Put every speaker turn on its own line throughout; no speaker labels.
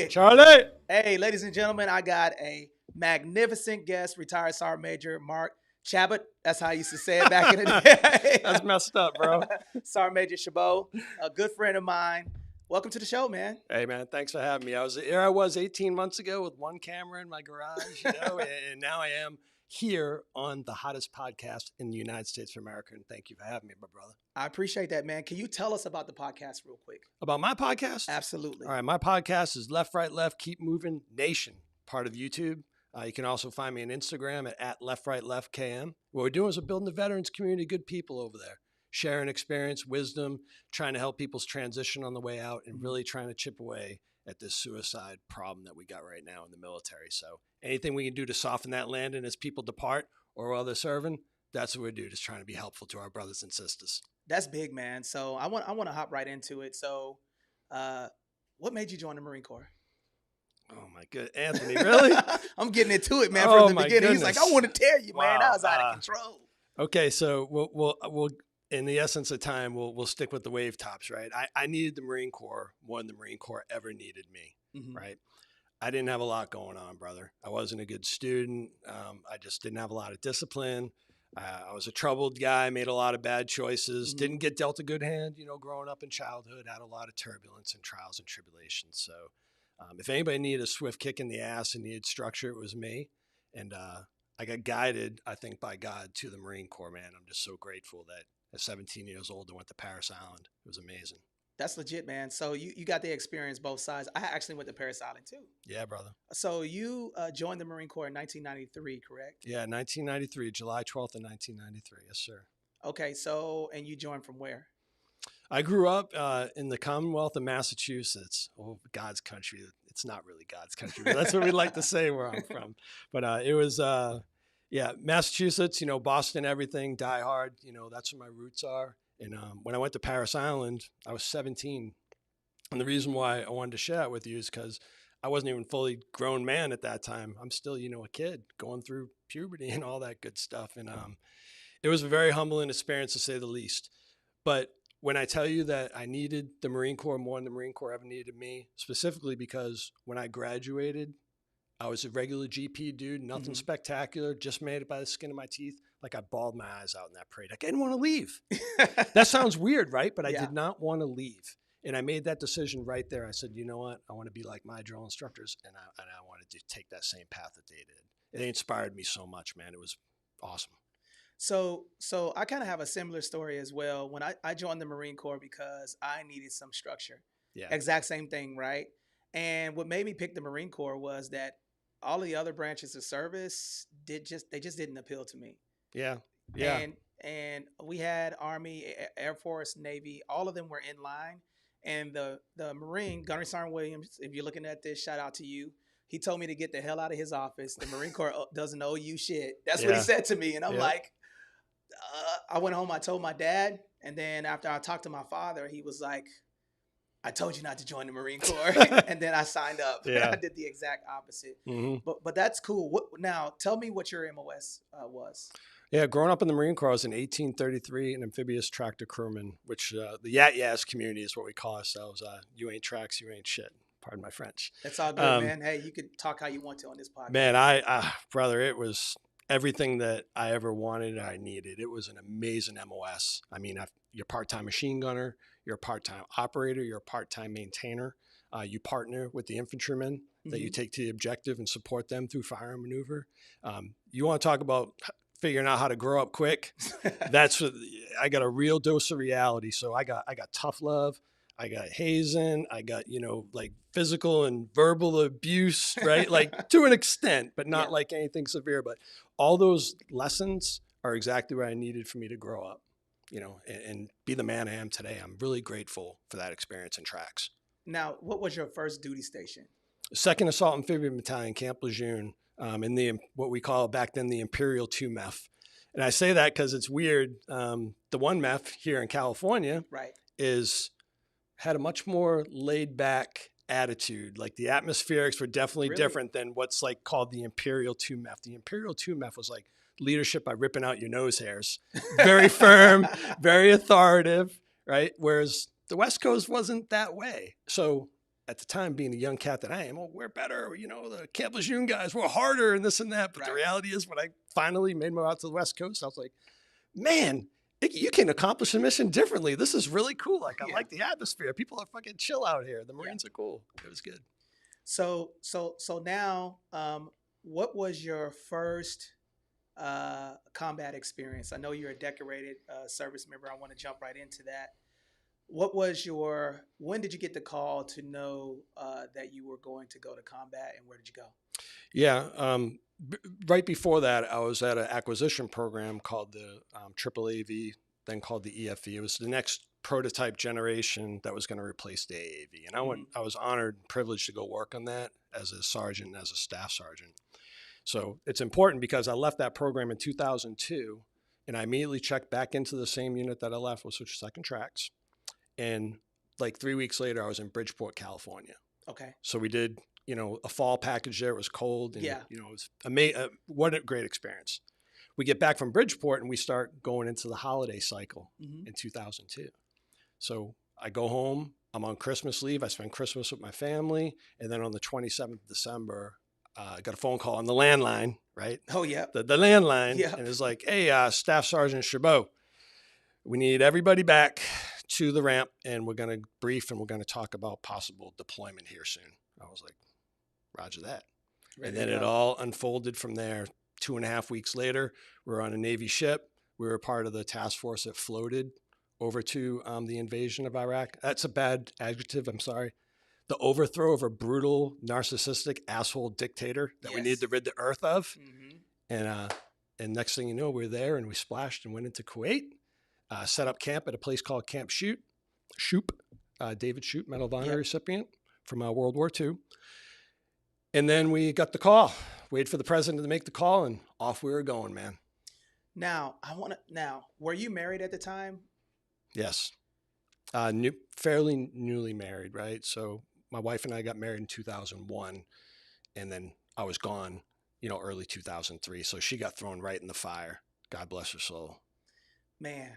Charlie.
Hey, ladies and gentlemen, I got a magnificent guest, retired Sergeant Major Marc Chabot. That's how I used to say it back in the day.
That's messed up, bro.
Sergeant Major Chabot, a good friend of mine. Welcome to the show, man.
Hey, man, thanks for having me. Here I was 18 months ago with one camera in my garage, and now I am here on the hottest podcast in the United States of America. And thank you for having me, my brother.
I appreciate that, man. Can you tell us about the podcast real quick?
About my podcast?
Absolutely.
All right, my podcast is Left, Right, Left, Keep Moving Nation, part of YouTube. You can also find me on Instagram at Left, Right, Left, KM. What we're doing is we're building the veterans community, good people over there, sharing experience, wisdom, trying to help people's transition on the way out, and really trying to chip away at this suicide problem that we got right now in the military. So anything we can do to soften that landing as people depart or while they're serving, that's what we do, just trying to be helpful to our brothers and sisters.
That's big, man. So I want to hop right into it. So what made you join the Marine Corps?
Oh, my good. Anthony, really?
I'm getting into it, man, from the beginning.
Goodness.
He's like, I want to tell you, man.
Wow.
I was out of control.
Okay, so we'll in the essence of time, we'll stick with the wave tops, right? I needed the Marine Corps more than the Marine Corps ever needed me, right? I didn't have a lot going on, brother. I wasn't a good student. I just didn't have a lot of discipline. I was a troubled guy, made a lot of bad choices, didn't get dealt a good hand, growing up in childhood, had a lot of turbulence and trials and tribulations. So if anybody needed a swift kick in the ass and needed structure, it was me. And I got guided, I think, by God to the Marine Corps, man. I'm just so grateful that at 17 years old, I went to Parris Island. It was amazing.
That's legit, man. So you got the experience both sides. I actually went to Parris Island too.
Yeah, brother.
So you joined the Marine Corps in 1993, correct?
Yeah, 1993, July 12th of 1993. Yes, sir.
Okay, so, and you joined from where?
I grew up in the Commonwealth of Massachusetts. Oh, God's country. It's not really God's country, but that's what we like to say where I'm from. But it was, Massachusetts, Boston, everything, die hard. That's where my roots are. And when I went to Parris Island, I was 17. And the reason why I wanted to share it with you is because I wasn't even fully grown man at that time. I'm still, a kid going through puberty and all that good stuff. And it was a very humbling experience, to say the least. But when I tell you that I needed the Marine Corps more than the Marine Corps ever needed me, specifically because when I graduated, I was a regular GP dude, nothing spectacular, just made it by the skin of my teeth. Like I bawled my eyes out in that parade. Like I didn't want to leave. That sounds weird, right? But I did not want to leave. And I made that decision right there. I said, you know what? I want to be like my drill instructors. And I wanted to take that same path that they did. It inspired me so much, man. It was awesome.
So I kind of have a similar story as well. When I joined the Marine Corps because I needed some structure.
Yeah.
Exact same thing, right? And what made me pick the Marine Corps was that all the other branches of service they just didn't appeal to me.
Yeah. Yeah.
And we had Army, Air Force, Navy, all of them were in line. And the Marine, Gunnery Sergeant Williams, if you're looking at this, shout out to you. He told me to get the hell out of his office. The Marine Corps doesn't owe you shit. That's what he said to me. And I'm like, I went home, I told my dad. And then after I talked to my father, he was like, I told you not to join the Marine Corps. And then I signed up. I did the exact opposite. But that's cool. Now, tell me what your MOS was.
Yeah, growing up in the Marine Corps, I was in 1833, an amphibious tractor crewman, which the Yat-Yas community is what we call ourselves. You ain't tracks, you ain't shit. Pardon my French.
That's all good, man. Hey, you can talk how you want to on this podcast.
Man, brother, it was everything that I ever wanted and I needed. It was an amazing MOS. I mean, you're a part-time machine gunner, you're a part-time operator, you're a part-time maintainer. You partner with the infantrymen that you take to the objective and support them through fire and maneuver. You want to talk about figuring out how to grow up quick? That's what I got, a real dose of reality. So I got tough love. I got hazing. I got, like physical and verbal abuse, right? Like to an extent, but not like anything severe. But all those lessons are exactly what I needed for me to grow up, and be the man I am today. I'm really grateful for that experience in tracks.
Now, what was your first duty station?
2nd Assault Amphibian Battalion, Camp Lejeune, in what we call back then the Imperial 2 MEF. And I say that because it's weird. The 1 MEF here in California had a much more laid back attitude. Like the atmospherics were definitely different than what's like called the Imperial 2 MEF. The Imperial 2 MEF was like leadership by ripping out your nose hairs. Very firm, very authoritative, right? Whereas the West Coast wasn't that way. So at the time, being the young cat that I am, oh, we're better. You know, the Camp Lejeune guys, we're harder and this and that. But the reality is, when I finally made my way out to the West Coast, I was like, man, you can accomplish a mission differently. This is really cool. Like, I like the atmosphere. People are fucking chill out here. The Marines are cool. It was good.
So now, what was your first combat experience? I know you're a decorated service member. I want to jump right into that. When did you get the call to know that you were going to go to combat, and where did you go?
Yeah. Right before that, I was at an acquisition program called the AAAV, then called the EFE. It was the next prototype generation that was going to replace the AAV. And I was honored and privileged to go work on that as a sergeant, as a staff sergeant. So it's important because I left that program in 2002, and I immediately checked back into the same unit that I left, which was Second Tracks. And like 3 weeks later, I was in Bridgeport, California.
Okay.
So we did, a fall package there. It was cold. And, it was amazing. What a great experience. We get back from Bridgeport and we start going into the holiday cycle in 2002. So I go home. I'm on Christmas leave. I spend Christmas with my family. And then on the 27th of December, I got a phone call on the landline, right?
Oh, yeah.
The landline.
Yeah.
And it's like, hey, Staff Sergeant Chabot, we need everybody back to the ramp, and we're going to brief, and we're going to talk about possible deployment here soon. I was like, roger that. And then it all unfolded from there. 2.5 weeks later, we're on a Navy ship. We were part of the task force that floated over to the invasion of Iraq. That's a bad adjective. I'm sorry. The overthrow of a brutal, narcissistic, asshole dictator that we needed to rid the earth of. And next thing you know, we're there, and we splashed and went into Kuwait. Set up camp at a place called Camp Shoop, David Shoop, Medal of Honor recipient from World War II. And then we got the call, waited for the president to make the call, and off we were going, man.
Now, were you married at the time?
Yes. Fairly newly married, right? So my wife and I got married in 2001, and then I was gone, early 2003. So she got thrown right in the fire. God bless her soul.
Man.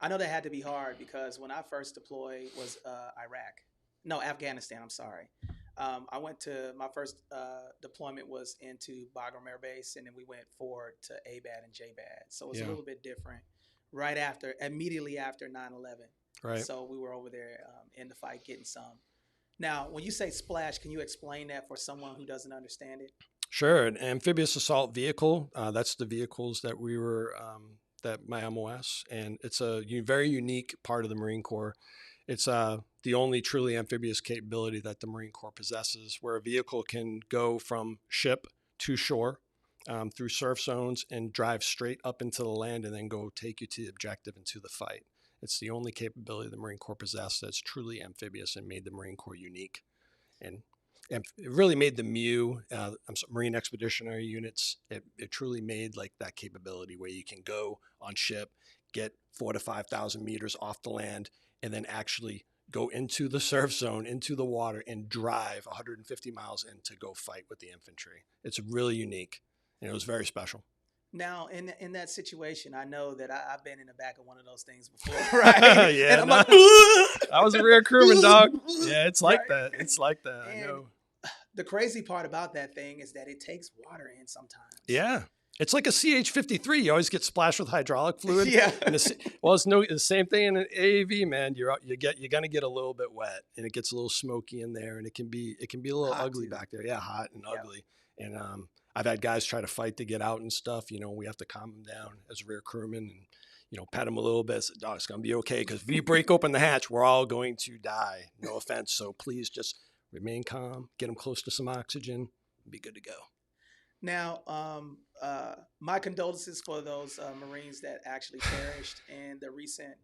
I know that had to be hard because when I first deployed was Afghanistan. I'm sorry. I went to my first deployment was into Bagram Air Base, and then we went forward to ABAD and JBAD. So it was a little bit different. Immediately after 9/11. Right. So we were over there in the fight getting some. Now, when you say splash, can you explain that for someone who doesn't understand it?
Sure. An amphibious assault vehicle. That's the vehicles that we were. That my MOS, and it's a very unique part of the Marine Corps. It's the only truly amphibious capability that the Marine Corps possesses, where a vehicle can go from ship to shore through surf zones and drive straight up into the land and then go take you to the objective and to the fight. It's the only capability the Marine Corps possesses that's truly amphibious and made the Marine Corps unique. And it really made the MEU, Marine Expeditionary Units, it truly made like that capability where you can go on ship, get 4,000 to 5,000 meters off the land, and then actually go into the surf zone, into the water, and drive 150 miles in to go fight with the infantry. It's really unique, and it was very special.
Now, in that situation, I know that I've been in the back of one of those things before, right?
Yeah,
and I'm like,
I was a rear crewman, dog. Yeah, it's like that. It's like that.
And
I know.
The crazy part about that thing is that it takes water in sometimes.
Yeah. It's like a CH-53. You always get splashed with hydraulic fluid.
Yeah.
And it's the same thing in an AAV, man. You're gonna get a little bit wet, and it gets a little smoky in there, and it can be a little
hot
ugly back there. Yeah, hot and ugly. And I've had guys try to fight to get out and stuff. We have to calm them down as a rear crewman and pat them a little bit. Say, dog, it's gonna be okay, because if you break open the hatch, we're all going to die. No offense. So please just remain calm, get them close to some oxygen, and be good to go.
Now, my condolences for those Marines that actually perished in the recent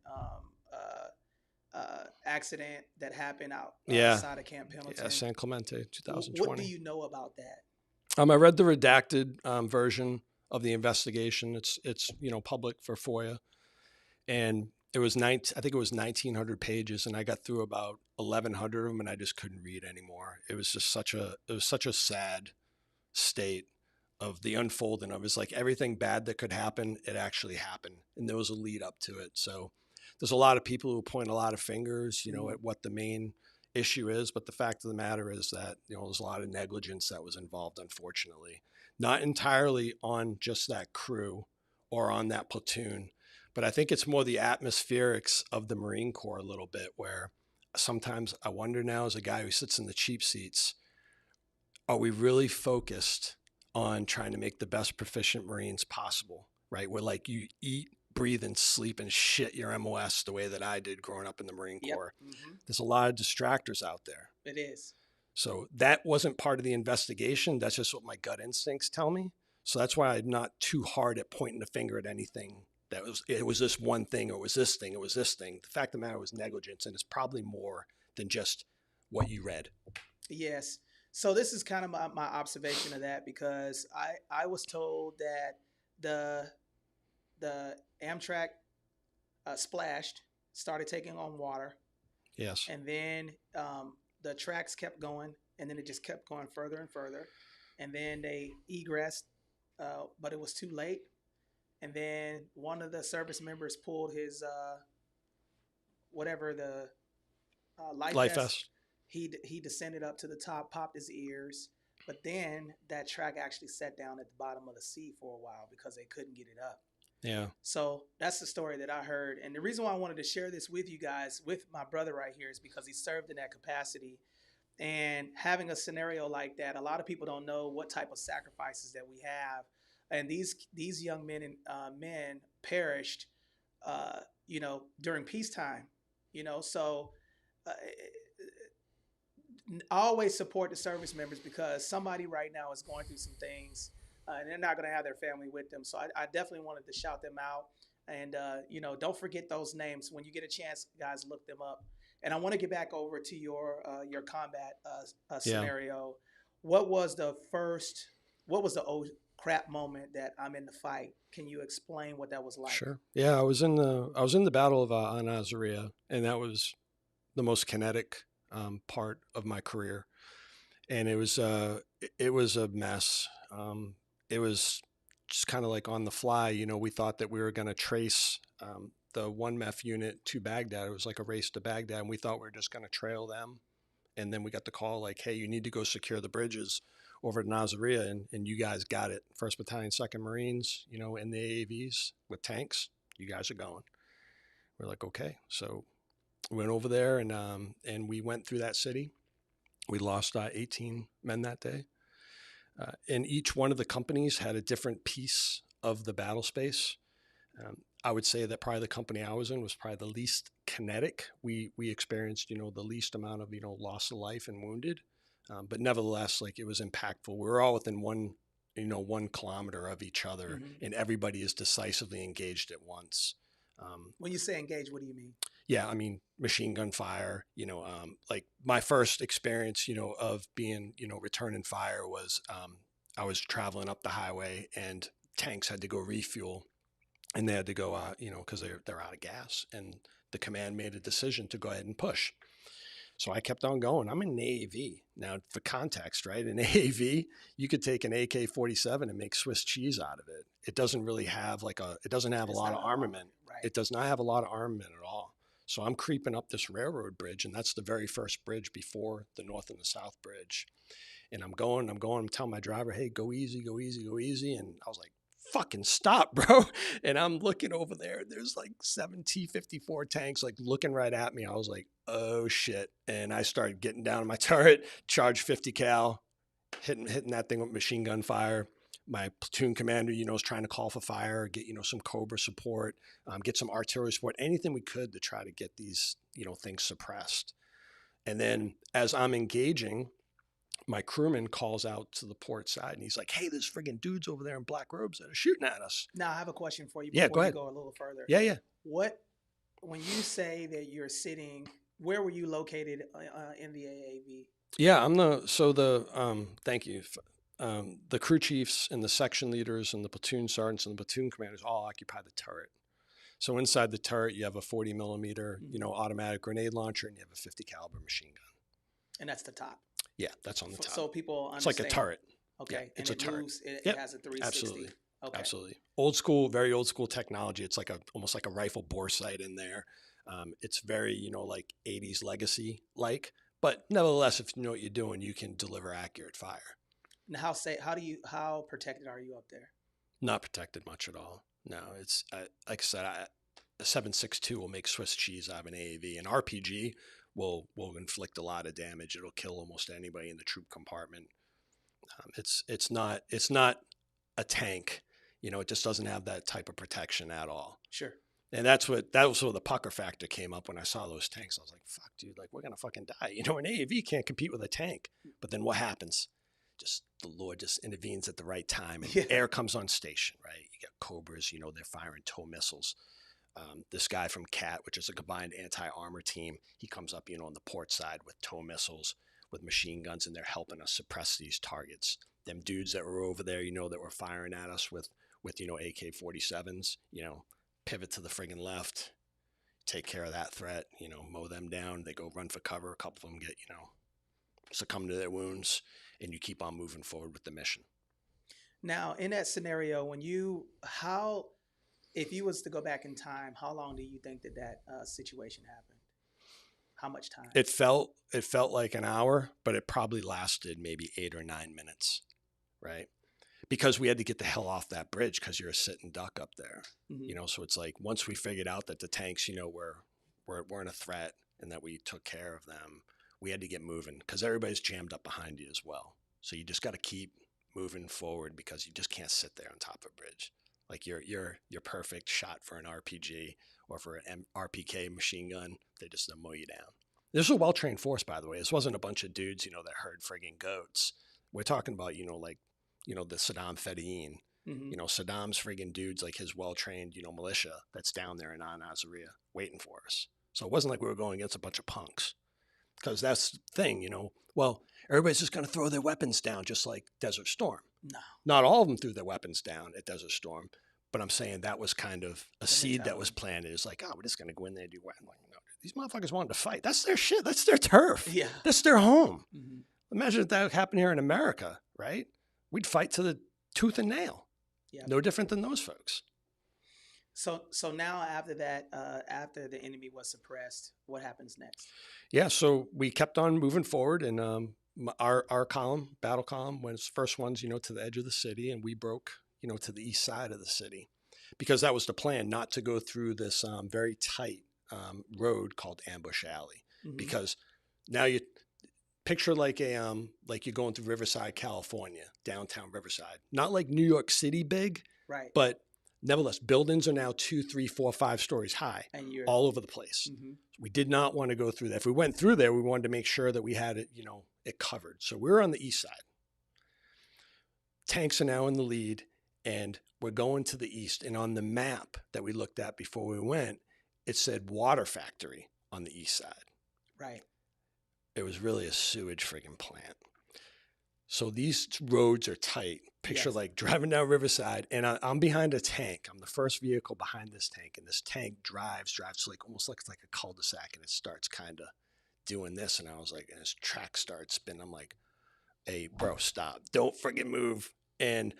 accident that happened outside of Camp Pendleton.
Yeah, San Clemente, 2020.
What do you know about that?
I read the redacted version of the investigation. It's public for FOIA, and it was I think it was 1,900 pages, and I got through about 1,100 of them, and I just couldn't read anymore. It was just such a sad state of the unfolding of it. It's like everything bad that could happen, it actually happened, and there was a lead up to it. So there's a lot of people who point a lot of fingers, at what the main issue is, but the fact of the matter is that, there's a lot of negligence that was involved, unfortunately. Not entirely on just that crew or on that platoon, but I think it's more the atmospherics of the Marine Corps a little bit, where sometimes I wonder now, as a guy who sits in the cheap seats, are we really focused on trying to make the best proficient Marines possible, right? Where like you eat, breathe, and sleep and shit your MOS the way that I did growing up in the Marine Corps. Mm-hmm. There's a lot of distractors out there.
It is.
So that wasn't part of the investigation. That's just what my gut instincts tell me. So that's why I'm not too hard at pointing the finger at anything it was this one thing, or it was this thing, it was this thing. The fact of the matter was negligence, and it's probably more than just what you read.
Yes. So this is kind of my observation of that, because I was told that the Amtrak splashed, started taking on water.
Yes.
And then the tracks kept going, and then it just kept going further and further. And then they egressed, but it was too late. And then one of the service members pulled his life vest. He descended up to the top, popped his ears, but then that track actually sat down at the bottom of the sea for a while because they couldn't get it up.
Yeah.
So that's the story that I heard. And the reason why I wanted to share this with you guys, with my brother right here, is because he served in that capacity. And having a scenario like that, a lot of people don't know what type of sacrifices that we have. And these young men and men perished, during peacetime. So I always support the service members, because somebody right now is going through some things, and they're not going to have their family with them. So I definitely wanted to shout them out. And, don't forget those names. When you get a chance, guys, look them up. And I want to get back over to your combat scenario. What was the oh crap moment that I'm in the fight? Can you explain what that was like?
Sure. Yeah, I was in the Battle of Al-Nazariya, and that was the most kinetic part of my career. And it was a mess. It was just kind of like on the fly. We thought that we were going to trace the 1 MEF unit to Baghdad. It was like a race to Baghdad, and we thought we were just going to trail them. And then we got the call like, hey, you need to go secure the bridges over at Nazariya, and you guys got it. 1st Battalion, 2nd Marines, in the AAVs with tanks. You guys are going. We're like, okay. So we went over there, and we went through that city. We lost 18 men that day. And each one of the companies had a different piece of the battle space. I would say that probably the company I was in was probably the least kinetic. We experienced, the least amount of, loss of life and wounded. But nevertheless, like, it was impactful. We were all within 1 kilometer of each other, mm-hmm. and everybody is decisively engaged at once.
When you say engaged, what do you mean?
Yeah, I mean, machine gun fire, like my first experience, of being, returning fire was I was traveling up the highway, and tanks had to go refuel, and they had to go, because they're out of gas, and the command made a decision to go ahead and push. So I kept on going. I'm in an AAV. Now, for context, right? An AAV, you could take an AK-47 and make Swiss cheese out of it. It doesn't really have it doesn't have a lot of armament.
Right.
It does not have a lot of armament at all. So I'm creeping up this railroad bridge, and that's the very first bridge before the North and the South Bridge. And I'm going, I'm telling my driver, hey, go easy, go easy, go easy. And I was like, fucking stop, bro. And I'm looking over there. There's like 7 T-54 tanks like looking right at me. I was like, oh shit. And I started getting down on my turret, charged 50 cal, hitting that thing with machine gun fire. My platoon commander, is trying to call for fire, get, some Cobra support, get some artillery support, anything we could to try to get these, things suppressed. And then as I'm engaging, my crewman calls out to the port side, and he's like, hey, there's friggin' dudes over there in black robes that are shooting at us.
Now, I have a question for you
before
you go a little further.
Yeah.
When you say that you're sitting, where were you located in the AAV?
Yeah, thank you. The crew chiefs and the section leaders and the platoon sergeants and the platoon commanders all occupy the turret. So inside the turret, you have a 40 millimeter, automatic grenade launcher, and you have a 50 caliber machine gun.
And that's the top.
Yeah, that's on the top.
So people understand.
It's like a turret.
Okay.
Yeah, it's a turret.
It has a 360.
Absolutely.
Okay.
Absolutely. Old school, very old school technology. It's like almost like a rifle bore sight in there. It's very, like 80s legacy like, But nevertheless, if you know what you're doing, you can deliver accurate fire.
Now, how protected are you up there?
Not protected much at all. No, it's like I said, a 7.62 will make Swiss cheese out of an AAV. An RPG will inflict a lot of damage. It'll kill almost anybody in the troop compartment. It's not a tank. You know, it just doesn't have that type of protection at all.
Sure.
And that was where the pucker factor came up when I saw those tanks. I was like, fuck, dude, like we're going to fucking die. You know, an AAV can't compete with a tank. But then what happens? Just the Lord just intervenes at the right time and air comes on station, right? You got Cobras, you know, they're firing tow missiles. This guy from CAT, which is a combined anti-armor team, he comes up, you know, on the port side with tow missiles, with machine guns, and they're helping us suppress these targets. Them dudes that were over there, you know, that were firing at us with you know, AK-47s, you know, pivot to the friggin' left, take care of that threat, you know, mow them down. They go run for cover. A couple of them get, you know, succumb to their wounds, and you keep on moving forward with the mission.
Now, in that scenario, if you was to go back in time, how long do you think that situation happened? How much time?
It felt like an hour, but it probably lasted maybe 8 or 9 minutes, right? Because we had to get the hell off that bridge because you're a sitting duck up there, you know? So it's like, once we figured out that the tanks, you know, weren't a threat and that we took care of them, we had to get moving because everybody's jammed up behind you as well. So you just got to keep moving forward because you just can't sit there on top of a bridge. Like you're perfect shot for an RPG or for an RPK machine gun. They just mow you down. This was a well-trained force, by the way. This wasn't a bunch of dudes, you know, that herd friggin' goats. We're talking about, you know, like, you know, the Saddam Fedayeen, you know, Saddam's friggin' dudes, like his well-trained, you know, militia that's down there in Al-Nazariya waiting for us. So it wasn't like we were going against a bunch of punks, because that's the thing, you know, well, everybody's just going to throw their weapons down just like Desert Storm.
No.
Not all of them threw their weapons down at Desert Storm, but I'm saying that was kind of a seed that was planted. It's like, oh, we're just going to go in there and do what? Like, no, these motherfuckers wanted to fight. That's their shit. That's their turf.
Yeah.
That's their home. Imagine if that happened here in America, right? We'd fight to the tooth and nail. Yeah. No different than those folks.
So now after that, after the enemy was suppressed, what happens next?
Yeah, so we kept on moving forward, and our column, battle column, was first ones, you know, to the edge of the city, and we broke, you know, to the east side of the city, because that was the plan, not to go through this very tight road called Ambush Alley, because now you picture like like you're going through Riverside, California, downtown Riverside, not like New York City big,
right?
But nevertheless, buildings are now 2, 3, 4, 5 stories high, and you're all over the place. We did not want to go through that. If we went through there, we wanted to make sure that we had it, you know, it covered. So we were on the east side. Tanks are now in the lead, and we're going to the east. And on the map that we looked at before we went, it said water factory on the east side.
Right.
It was really a sewage friggin' plant. So these roads are tight. Picture like driving down Riverside, and I'm behind a tank. I'm the first vehicle behind this tank, and this tank drives like almost looks like a cul-de-sac, and it starts kind of doing this. And I was like, and his track starts spinning. I'm like, hey, bro, stop. Don't friggin' move. And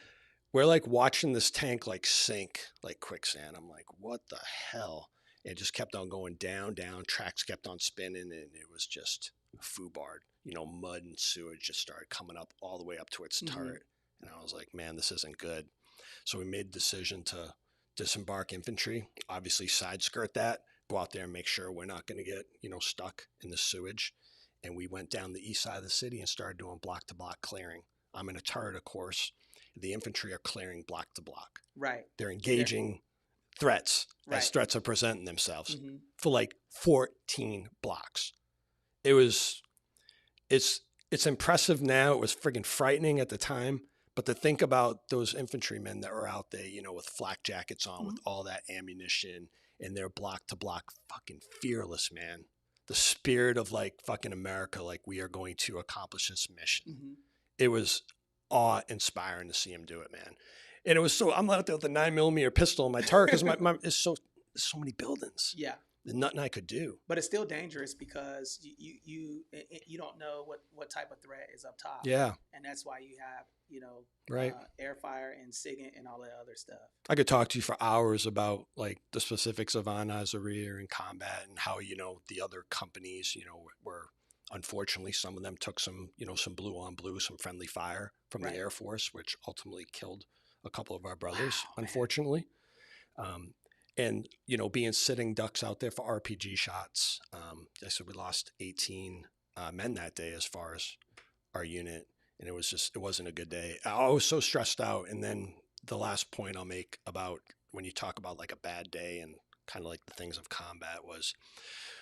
we're like watching this tank like sink like quicksand. I'm like, what the hell? And it just kept on going down. Tracks kept on spinning, and it was just foobarred. You know, mud and sewage just started coming up all the way up to its turret. And I was like, man, this isn't good. So we made the decision to disembark infantry, obviously side skirt that, go out there and make sure we're not going to get, you know, stuck in the sewage. And we went down the east side of the city and started doing block to block clearing. I'm in a turret, of course. The infantry are clearing block to block. Right. They're engaging threats as threats are presenting themselves for like 14 blocks. It's impressive now. It was friggin' frightening at the time. But to think about those infantrymen that were out there, you know, with flak jackets on, with all that ammunition, and they're block to block, fucking fearless, man. The spirit of like fucking America, like we are going to accomplish this mission. It was awe-inspiring to see him do it, man. And it was so, I'm out there with a 9mm pistol in my turret because there's so many buildings. Yeah. There's nothing I could do.
But it's still dangerous because you don't know what type of threat is up top.
Yeah.
And that's why you have, you know, air fire and SIGINT and all that other stuff.
I could talk to you for hours about like the specifics of Al-Nazariya and combat and how, you know, the other companies, you know, were Unfortunately, some of them took some, some blue on blue, some friendly fire from the Air Force, which ultimately killed a couple of our brothers, unfortunately. And, being sitting ducks out there for RPG shots. I said we lost 18 men that day as far as our unit. And it wasn't a good day. I was so stressed out. And then the last point I'll make about when you talk about like a bad day and kind of like the things of combat was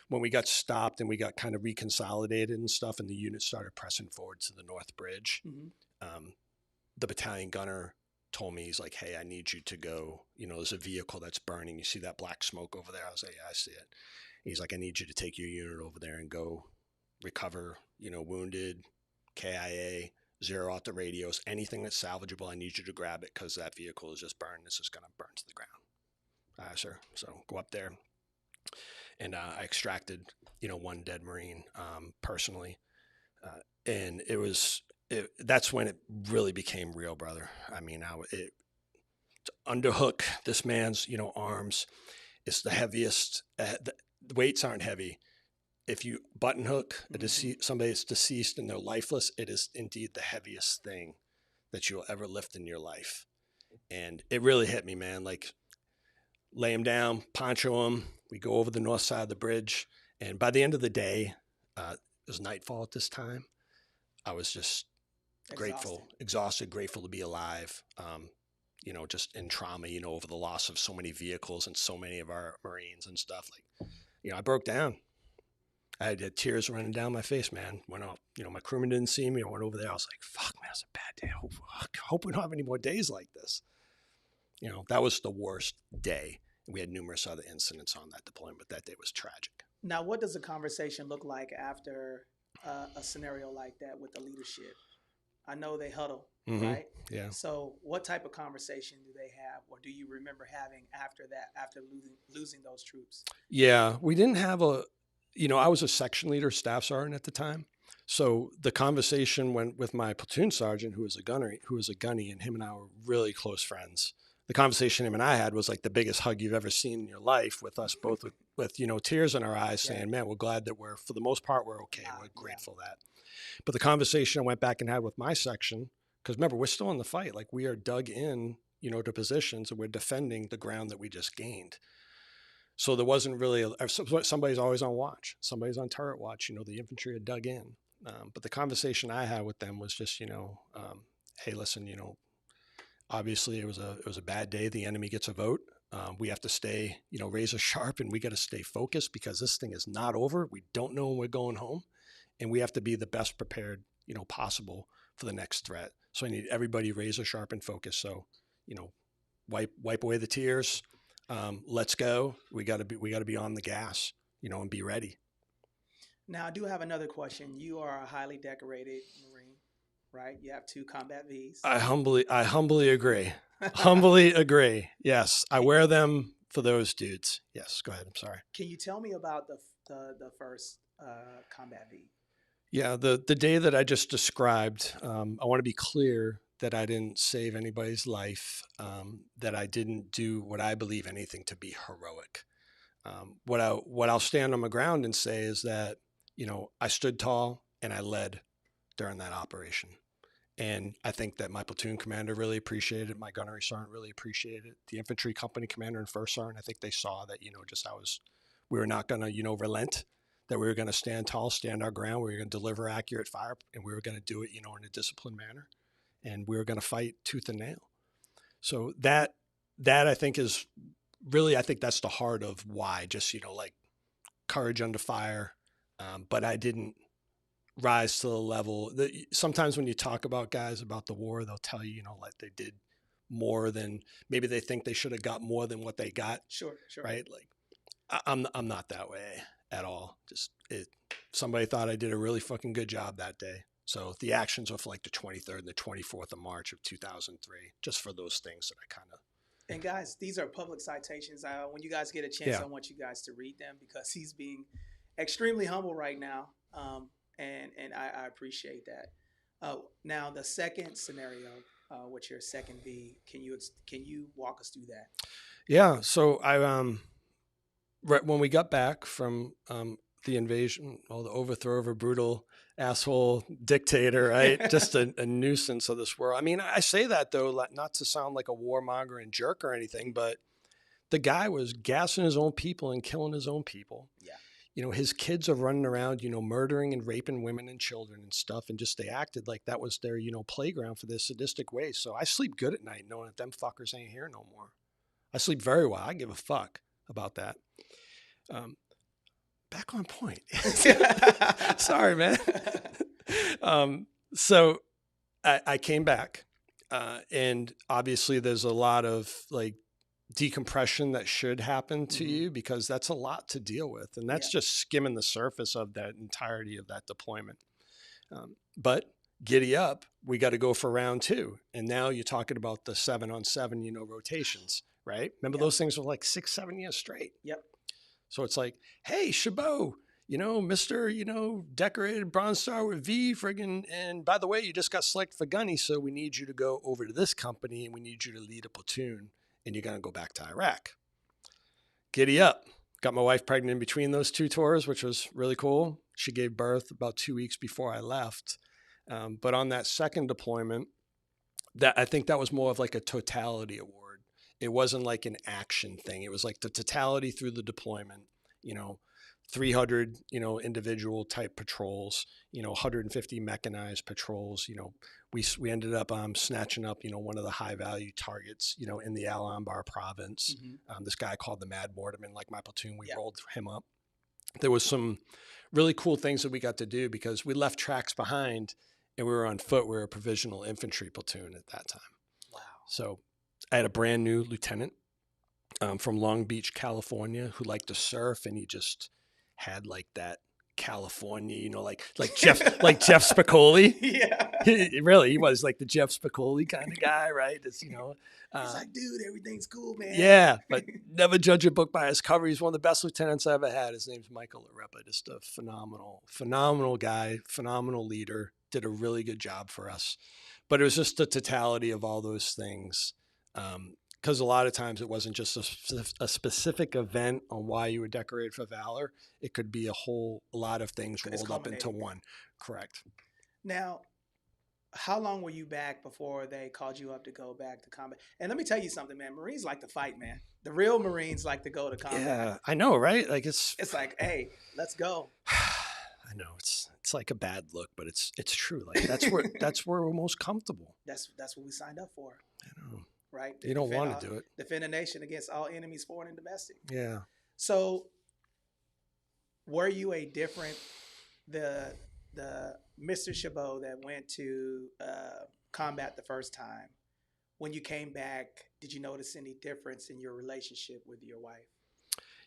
when we got stopped and we got kind of reconsolidated and stuff, and the unit started pressing forward to the North Bridge. The battalion gunner told me, he's like, hey, I need you to go, there's a vehicle that's burning. You see that black smoke over there? I was like, yeah, I see it. He's like, I need you to take your unit over there and go recover, wounded, KIA, zero out the radios, anything that's salvageable. I need you to grab it because that vehicle is just burned. This is going to burn to the ground. Sir. So go up there. And I extracted, one dead Marine personally. And that's when it really became real, brother. I mean, to underhook this man's, arms is the heaviest. The weights aren't heavy. If you button hook somebody that's deceased and they're lifeless, it is indeed the heaviest thing that you'll ever lift in your life. And it really hit me, man. Like, lay him down, poncho him. We go over the north side of the bridge. And by the end of the day, it was nightfall at this time. I was just exhausted, grateful to be alive. Just in trauma, over the loss of so many vehicles and so many of our Marines and stuff. Like, I broke down. I had tears running down my face, man. Went up, my crewman didn't see me. I went over there. I was like, fuck, man, it's a bad day. Hope we don't have any more days like this. That was the worst day. We had numerous other incidents on that deployment, but that day was tragic.
Now, what does a conversation look like after a scenario like that with the leadership? I know they huddle, right?
Yeah.
So what type of conversation do they have, or do you remember having after that, after losing those troops?
Yeah, we didn't have I was a section leader, staff sergeant at the time. So the conversation went with my platoon sergeant, who was a gunny, and him and I were really close friends. The conversation him and I had was like the biggest hug you've ever seen in your life, with us both with tears in our eyes, saying, man, we're glad that for the most part, we're okay. We're grateful that. But the conversation I went back and had with my section, because remember, we're still in the fight. Like, we are dug in, to positions, and we're defending the ground that we just gained. So there wasn't really, somebody's always on watch. Somebody's on turret watch. The infantry had dug in. But the conversation I had with them was just, hey, listen, obviously it was a bad day. The enemy gets a vote. We have to stay, razor sharp, and we got to stay focused because this thing is not over. We don't know when we're going home, and we have to be the best prepared, possible for the next threat. So I need everybody razor sharp and focused. So, wipe away the tears. Let's go. We got to be on the gas, and be ready.
Now, I do have another question. You are a highly decorated Marine, right? You have 2 combat Vs.
I humbly agree. Humbly agree. Yes. I wear them for those dudes. Yes. Go ahead. I'm sorry.
Can you tell me about the first combat V?
Yeah. The day that I just described, I want to be clear that I didn't save anybody's life, that I didn't do what I believe anything to be heroic. What I'll stand on my ground and say is that, I stood tall and I led during that operation. And I think that my platoon commander really appreciated it. My gunnery sergeant really appreciated it. The infantry company commander and first sergeant, I think they saw that, we were not going to, relent, that we were going to stand tall, stand our ground. We were going to deliver accurate fire, and we were going to do it, in a disciplined manner. And we were going to fight tooth and nail. So that I think is really, I think that's the heart of why, just, like courage under fire. But I didn't rise to the level that sometimes when you talk about guys about the war, they'll tell you, like they did more than maybe they think they should have got more than what they got.
Sure.
Right. Like I'm not that way at all. Somebody thought I did a really fucking good job that day. So the actions were for like the 23rd and the 24th of March of 2003, just for those things that I kind of.
And guys, these are public citations. When you guys get a chance, I want you guys to read them because he's being extremely humble right now. And I appreciate that. Now the second scenario, with your second V, can you walk us through that?
Yeah. So I, right when we got back from, the invasion, the overthrow of a brutal asshole dictator, right? Just a nuisance of this world. I mean, I say that though, not to sound like a warmonger and jerk or anything, but the guy was gassing his own people and killing his own people.
Yeah.
You know, his kids are running around, you know, murdering and raping women and children and stuff. And just they acted like that was their, you know, playground for their sadistic ways. So I sleep good at night knowing that them fuckers ain't here no more. I sleep very well. I give a fuck about that. Back on point. Sorry, man. So I came back and obviously there's a lot of like decompression that should happen to you because that's a lot to deal with. And that's just skimming the surface of that entirety of that deployment. But giddy up, we got to go for round 2. And now you're talking about the 7-on-7, you know, rotations, right? Remember those things were like 6-7 years straight.
Yep.
So it's like, hey, Chabot, you know, Mr., you know, decorated Bronze Star with V friggin'. And by the way, you just got selected for gunny. So we need you to go over to this company and we need you to lead a platoon. And you're going to go back to Iraq. Giddy up. Got my wife pregnant in between those 2 tours, which was really cool. She gave birth about 2 weeks before I left. But on that second deployment, I think that was more of like a totality award. It wasn't like an action thing. It was like the totality through the deployment, you know, 300, you know, individual type patrols, you know, 150 mechanized patrols. You know, we ended up snatching up, you know, one of the high value targets, you know, in the Al Anbar province. This guy called the Mad Mortimer, like my platoon, we rolled him up. There was some really cool things that we got to do because we left tracks behind and we were on foot. We were a provisional infantry platoon at that time.
Wow. So
I had a brand new lieutenant from Long Beach, California, who liked to surf, and he just had like that California, you know, like Jeff Spicoli.
Yeah.
He was like the Jeff Spicoli kind of guy, right? It's, you know,
he's like, dude, everything's cool, man.
Yeah, but never judge a book by its cover. He's one of the best lieutenants I ever had. His name's Michael Arepa. Just a phenomenal guy, phenomenal leader. Did a really good job for us. But it was just the totality of all those things. Because a lot of times it wasn't just a specific event on why you were decorated for valor. It could be a lot of things rolled up into one. Correct.
Now, how long were you back before they called you up to go back to combat? And let me tell you something, man. Marines like to fight, man. The real Marines like to go to combat.
Yeah, I know, right? Like it's
like, hey, let's go.
I know it's like a bad look, but it's true. Like that's where we're most comfortable.
That's what we signed up for.
I know.
Right?
You don't want to do it.
Defend a nation against all enemies, foreign and domestic.
Yeah.
So, were you the Mr. Chabot that went to combat the first time? When you came back, did you notice any difference in your relationship with your wife?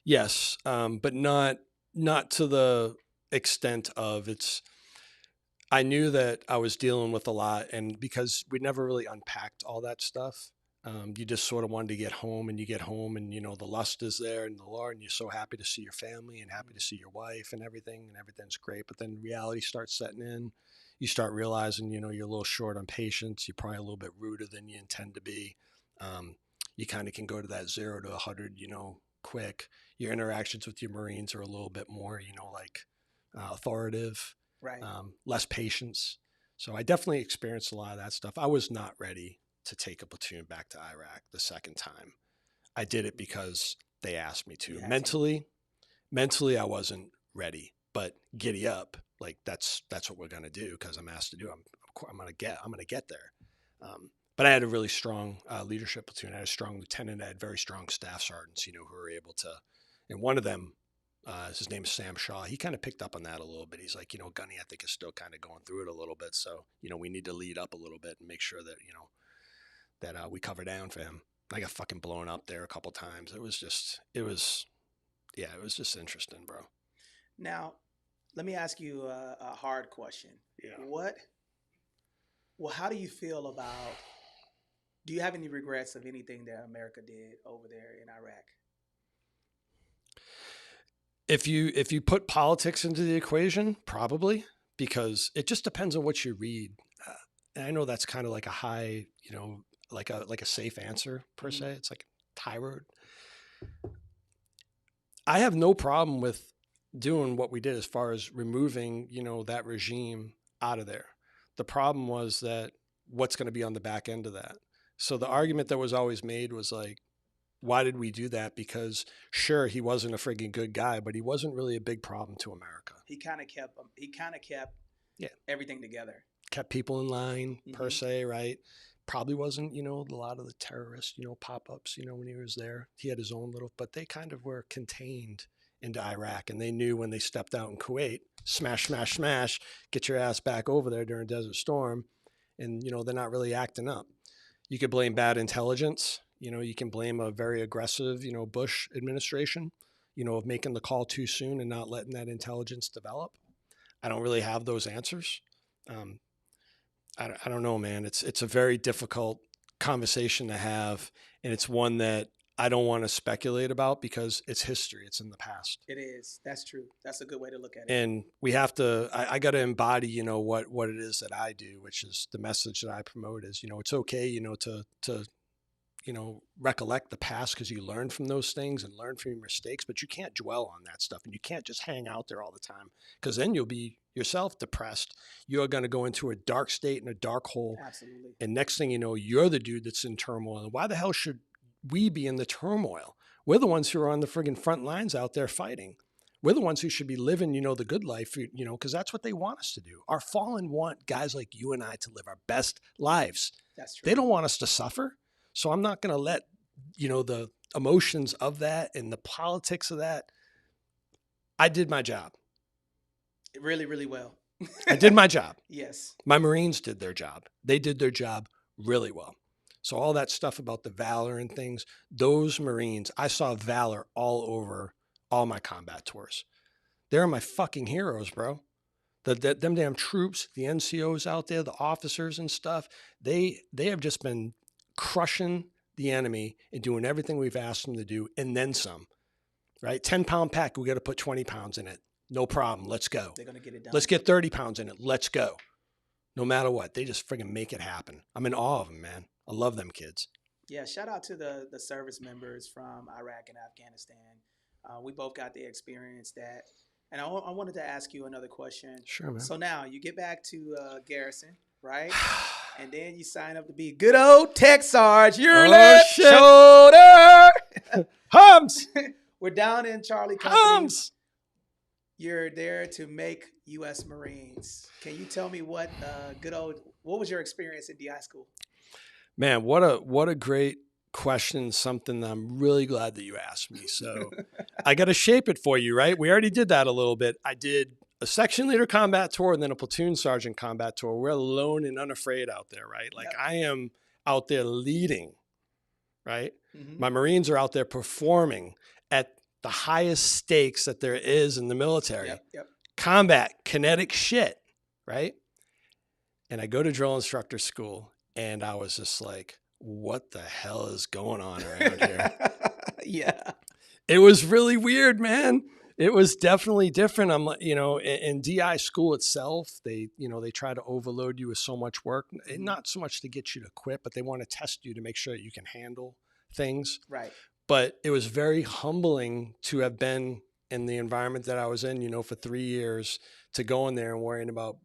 Yes, but not to the extent of I knew that I was dealing with a lot, and because we never really unpacked all that stuff. You just sort of wanted to get home, and you get home and, you know, the lust is there and the Lord, and you're so happy to see your family and happy to see your wife and everything's great. But then reality starts setting in. You start realizing, you know, you're a little short on patience. You're probably a little bit ruder than you intend to be. You kind of can go to that 0 to 100, you know, quick. Your interactions with your Marines are a little bit more, you know, like authoritative,
right?
Less patience. So I definitely experienced a lot of that stuff. I was not ready to take a platoon back to Iraq the second time. I did it because they asked me to. Mentally, I wasn't ready, but giddy up. Like that's what we're going to do because I'm asked to do. I'm going to get there. But I had a really strong leadership platoon. I had a strong lieutenant. I had very strong staff sergeants, you know, who were able to, and one of them, his name is Sam Shaw. He kind of picked up on that a little bit. He's like, you know, Gunny, I think is still kind of going through it a little bit. So, you know, we need to lead up a little bit and make sure that, you know, that we cover down for him. I got fucking blown up there a couple times. It was just interesting, bro.
Now, let me ask you a hard question.
Yeah.
How do you feel about, do you have any regrets of anything that America did over there in Iraq?
If you put politics into the equation, probably, because it just depends on what you read. And I know that's kind of like a high, you know, like a safe answer per se. It's like a high road. I have no problem with doing what we did as far as removing, that regime out of there. The problem was that what's going to be on the back end of that. So the argument that was always made was like, why did we do that? Because sure, he wasn't a friggin' good guy, but he wasn't really a big problem to America.
He kind of kept everything together.
Kept people in line, per se, right? Probably wasn't, a lot of the terrorist, pop-ups, when he was there. He had his own little, but they kind of were contained into Iraq. And they knew when they stepped out in Kuwait, smash, smash, smash, get your ass back over there during Desert Storm. And, they're not really acting up. You could blame bad intelligence. You can blame a very aggressive, Bush administration, of making the call too soon and not letting that intelligence develop. I don't really have those answers. I don't know, man. It's a very difficult conversation to have, and it's one that I don't want to speculate about because it's history. It's in the past.
It is. That's true. That's a good way to look at it.
And we have to, I got to embody, what it is that I do, which is the message that I promote is, it's okay, to recollect the past because you learn from those things and learn from your mistakes, but you can't dwell on that stuff and you can't just hang out there all the time because then you'll be yourself depressed. You're going to go into a dark state and a dark hole.
Absolutely.
And next thing you know, you're the dude that's in turmoil. And why the hell should we be in the turmoil? We're the ones who are on the friggin' front lines out there fighting. We're the ones who should be living, the good life, because that's what they want us to do. Our fallen want guys like you and I to live our best lives.
That's true.
They don't want us to suffer. So I'm not going to let, the emotions of that and the politics of that. I did my job.
Really, really well.
I did my job.
Yes.
My Marines did their job. They did their job really well. So all that stuff about the valor and things, those Marines, I saw valor all over all my combat tours. They're my fucking heroes, bro. Them damn troops, the NCOs out there, the officers and stuff, they have just been crushing the enemy and doing everything we've asked them to do and then some, right? 10-pound pack, we got to put 20 pounds in it. No problem. Let's go.
They're going to get it done.
Let's get 30 pounds in it. Let's go. No matter what, they just friggin' make it happen. I'm in awe of them, man. I love them kids.
Yeah, shout out to the service members from Iraq and Afghanistan. We both got the experience that. And I wanted to ask you another question.
Sure, man.
So now you get back to Garrison, right? And then you sign up to be good old Tech Sarge. Your left shoulder.
Hums.
We're down in Charlie Company.
Hums.
You're there to make U.S. Marines. Can you tell me what was your experience in DI school?
Man, what a great question. Something that I'm really glad that you asked me. So I got to shape it for you, right? We already did that a little bit. I did a section leader combat tour and then a platoon sergeant combat tour. We're alone and unafraid out there, right? Like I am out there leading, right? Mm-hmm. My Marines are out there performing at the highest stakes that there is in the military.
Yep.
Combat, kinetic shit, right? And I go to drill instructor school and I was just like, what the hell is going on around here?
Yeah.
It was really weird, man. It was definitely different. I'm like, in DI school itself, they try to overload you with so much work, not so much to get you to quit, but they want to test you to make sure that you can handle things.
Right.
But it was very humbling to have been in the environment that I was in, for 3 years, to go in there and worrying about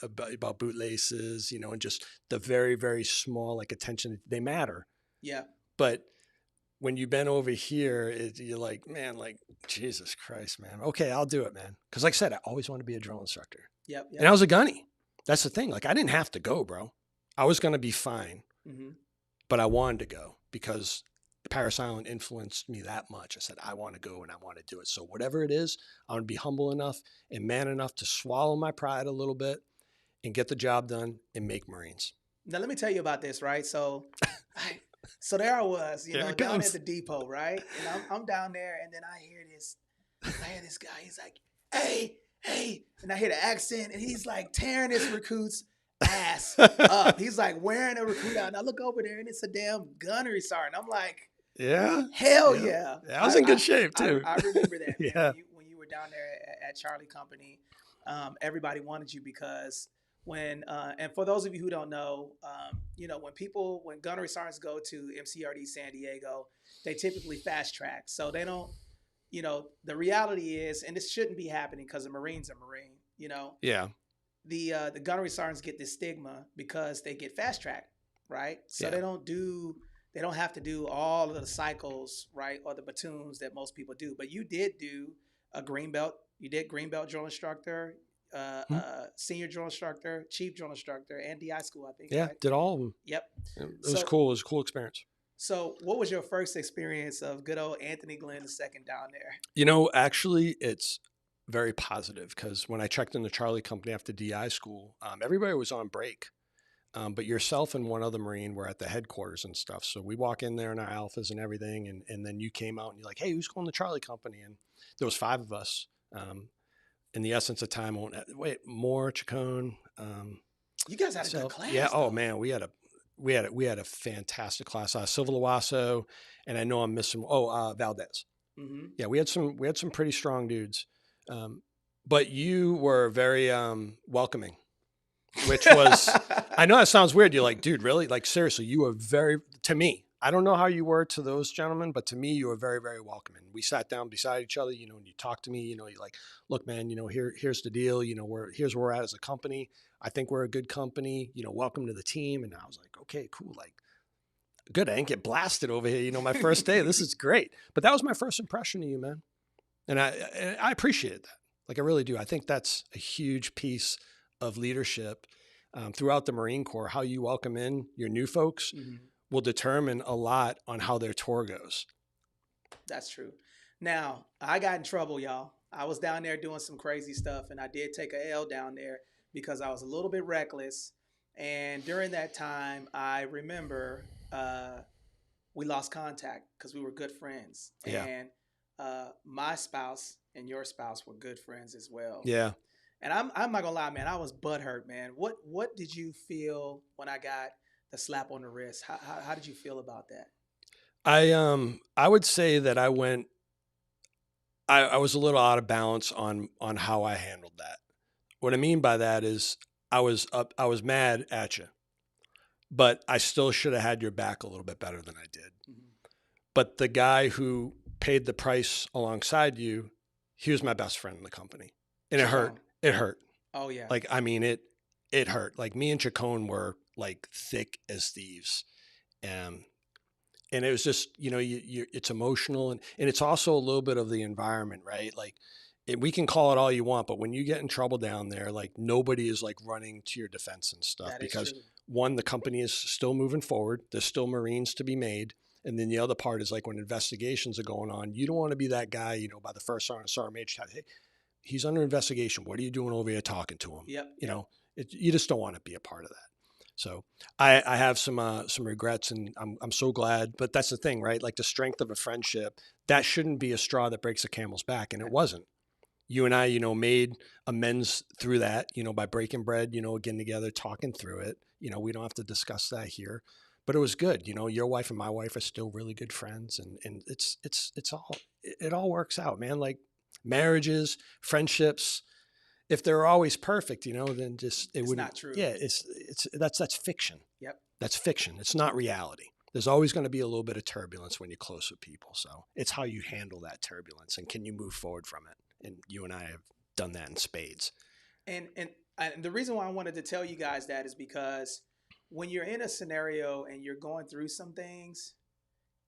about bootlaces, and just the very, very small, attention. They matter.
Yeah.
But when you've been over here, you're like, man, Jesus Christ, man. Okay, I'll do it, man. Because like I said, I always wanted to be a drill instructor.
Yep.
And I was a gunny. That's the thing. I didn't have to go, bro. I was going to be fine. Mm-hmm. But I wanted to go because Parris Island influenced me that much. I said, I want to go and I want to do it. So whatever it is, I want to be humble enough and man enough to swallow my pride a little bit and get the job done and make Marines.
Now, let me tell you about this, right? So there I was, down at the depot, right? And I'm down there and then I hear this guy. He's like, hey. And I hear the accent and he's like tearing this recruit's ass up. He's like wearing a recruit out. And I look over there and it's a damn gunnery sergeant. I'm like,
yeah.
Hell yeah.
I was in good shape too.
I remember that.
Yeah.
When you were down there at Charlie Company, everybody wanted you because when, and for those of you who don't know, when gunnery sergeants go to MCRD San Diego, they typically fast track. So they don't, you know, the reality is, and this shouldn't be happening because the Marines are Marine, you know,
Yeah.
the gunnery sergeants get this stigma because they get fast tracked, right? So
Yeah.
they don't have to do all of the cycles, right, or the platoons that most people do. But you did do a green belt. You did green belt drill instructor,
Hmm.
senior drill instructor, chief drill instructor, and DI school, I think,
Yeah.
right?
Did all of them.
Yep.
It was
So
cool. It was a cool experience.
so what was your first experience of good old Anthony Glenn II down there?
You know, actually, it's very positive because when I checked in the Charlie company after DI school, everybody was on break. But yourself and one other Marine were at the headquarters and stuff. So we walk in there in our alphas and everything. And then you came out and you're like, hey, who's going to Charlie company? And there was 5 of us. In the essence of time, Moore, Chacon.
You guys had a good class.
Yeah.
Though.
Oh man, we had a fantastic class. Silva Lawasso, and I know I'm missing. Valdez.
Mm-hmm.
Yeah, we had some pretty strong dudes. But you were very welcoming, which was, I know that sounds weird. You're like, dude, really? Like, seriously, you were to me, I don't know how you were to those gentlemen, but to me, you were very, very welcoming. We sat down beside each other, you know, and you talked to me, you know, you're like, look, man, you know, here's the deal. You know, here's where we're at as a company. I think we're a good company, you know, welcome to the team. And I was like, okay, cool. Like, good. I didn't get blasted over here. You know, my first day, this is great. But that was my first impression of you, man. And I appreciate that. Like, I really do. I think that's a huge piece of leadership throughout the Marine Corps. How you welcome in your new folks will determine a lot on how their tour goes.
That's true. Now, I got in trouble, y'all. I was down there doing some crazy stuff, and I did take a L down there because I was a little bit reckless. And during that time, I remember we lost contact because we were good friends.
Yeah.
And my spouse and your spouse were good friends as well.
Yeah.
And I'm not gonna lie, man. I was butthurt, man. What did you feel when I got the slap on the wrist? How did you feel about that?
I would say that I was a little out of balance on how I handled that. What I mean by that is I was mad at you, but I still should have had your back a little bit better than I did. Mm-hmm. But the guy who paid the price alongside you, he was my best friend in the company, and it hurt. It hurt.
Oh yeah.
Like, I mean, it hurt. Like, me and Chacon were like thick as thieves. And it was just, you know, it's emotional, and it's also a little bit of the environment, right? Like, we can call it all you want, but when you get in trouble down there, like, nobody is like running to your defense and stuff, because one, the company is still moving forward. There's still Marines to be made. And then the other part is like, when investigations are going on, you don't want to be that guy, you know, by the first Sergeant Major, hey, he's under investigation. What are you doing over here talking to him?
Yep.
You know, you just don't want to be a part of that. So I have some regrets, and I'm so glad. But that's the thing, right? Like, the strength of a friendship, that shouldn't be a straw that breaks a camel's back, and it wasn't. You and I, you know, made amends through that, you know, by breaking bread, you know, getting together, talking through it. You know, we don't have to discuss that here, but it was good. You know, your wife and my wife are still really good friends, and it all works out, man. Like, marriages, friendships, if they're always perfect, you know, then just it's
not true.
Yeah, that's fiction.
Yep.
That's fiction. It's not reality. There's always going to be a little bit of turbulence when you're close with people. So it's how you handle that turbulence, and can you move forward from it? And you and I have done that in spades.
And the reason why I wanted to tell you guys that is because when you're in a scenario and you're going through some things,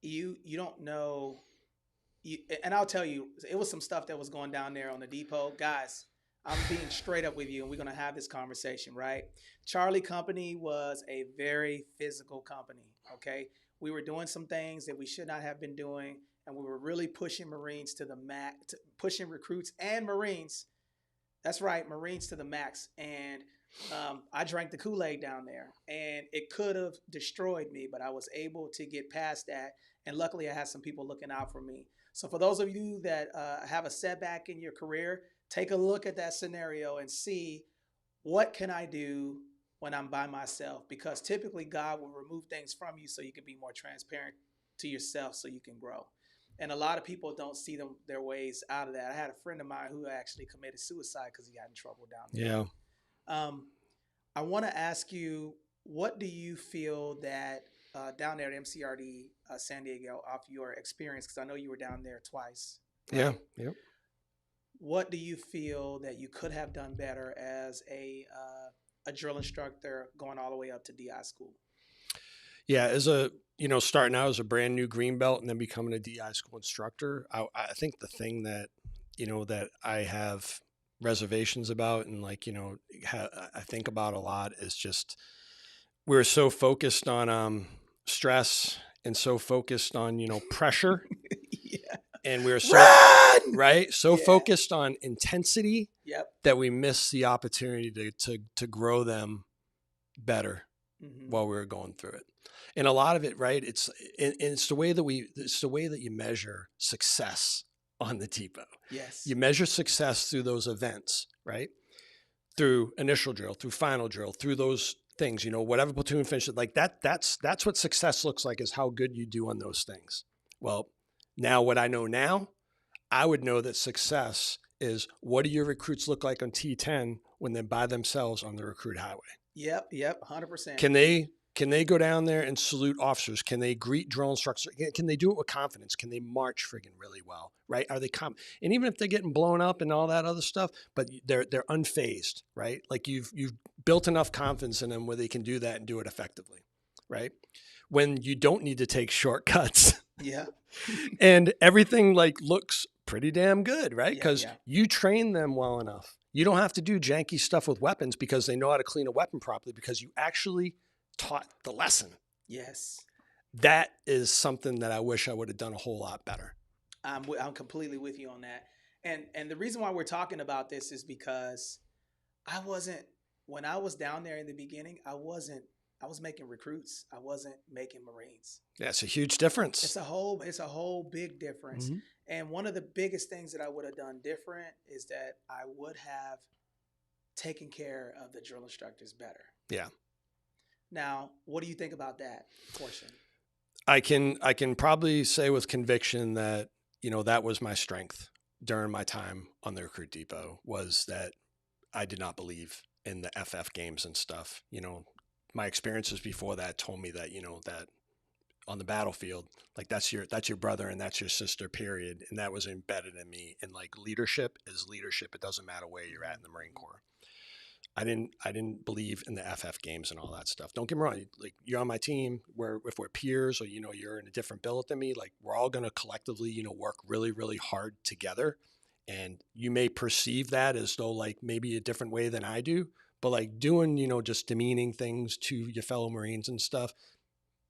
you don't know. And I'll tell you, it was some stuff that was going down there on the depot. Guys, I'm being straight up with you, and we're going to have this conversation, right? Charlie Company was a very physical company, okay? We were doing some things that we should not have been doing, and we were really pushing Marines to the max, pushing recruits and Marines. That's right, Marines to the max. And I drank the Kool-Aid down there, and it could have destroyed me, but I was able to get past that, and luckily I had some people looking out for me. So for those of you that have a setback in your career, take a look at that scenario and see, what can I do when I'm by myself? Because typically God will remove things from you so you can be more transparent to yourself, so you can grow. And a lot of people don't see their ways out of that. I had a friend of mine who actually committed suicide because he got in trouble down there.
Yeah.
I want to ask you, what do you feel that down there at MCRD San Diego, off your experience, because I know you were down there twice, Right?
Yeah. Yep.
What do you feel that you could have done better as a drill instructor going all the way up to DI school?
Yeah, as a starting out as a brand new green belt and then becoming a DI school instructor, I think the thing that that I have reservations about and I think about a lot is just we're so focused on stress and so focused on pressure,
Yeah.
and we're so
Run!
right so
Yeah.
focused on intensity
Yep.
that we miss the opportunity to grow them better while we were going through it. And a lot of it, right? It's the way that you measure success on the depot.
Yes.
You measure success through those events, right? Through initial drill, through final drill, through those things, whatever platoon finishes, like that's what success looks like, is how good you do on those things. Well, now what I know now, I would know that success is, what do your recruits look like on T10 when they're by themselves on the recruit highway?
Yep. 100%.
Can they go down there and salute officers? Can they greet drill instructors? Can they do it with confidence? Can they march friggin' really well, right? Are they and even if they're getting blown up and all that other stuff, but they're unfazed, right? Like you've built enough confidence in them where they can do that and do it effectively, right? When you don't need to take shortcuts.
Yeah.
And everything looks pretty damn good, right? Because you train them well enough. You don't have to do janky stuff with weapons because they know how to clean a weapon properly, because you actually taught the lesson.
Yes.
That is something that I wish I would have done a whole lot better.
I'm completely with you on that. And the reason why we're talking about this is because when I was down there in the beginning, I was making recruits. I wasn't making Marines.
That's a huge difference.
It's a whole big difference.
Mm-hmm.
And one of the biggest things that I would have done different is that I would have taken care of the drill instructors better.
Yeah.
Now, what do you think about that portion?
I can probably say with conviction that, that was my strength during my time on the recruit depot, was that I did not believe in the FF games and stuff. My experiences before that told me that, that on the battlefield, like that's your brother and that's your sister, period. And that was embedded in me. And leadership is leadership. It doesn't matter where you're at in the Marine Corps. I didn't believe in the FF games and all that stuff. Don't get me wrong. Like, you're on my team, if we're peers, or, you're in a different billet than me, we're all going to collectively, work really, really hard together. And you may perceive that as though maybe a different way than I do, but doing, just demeaning things to your fellow Marines and stuff,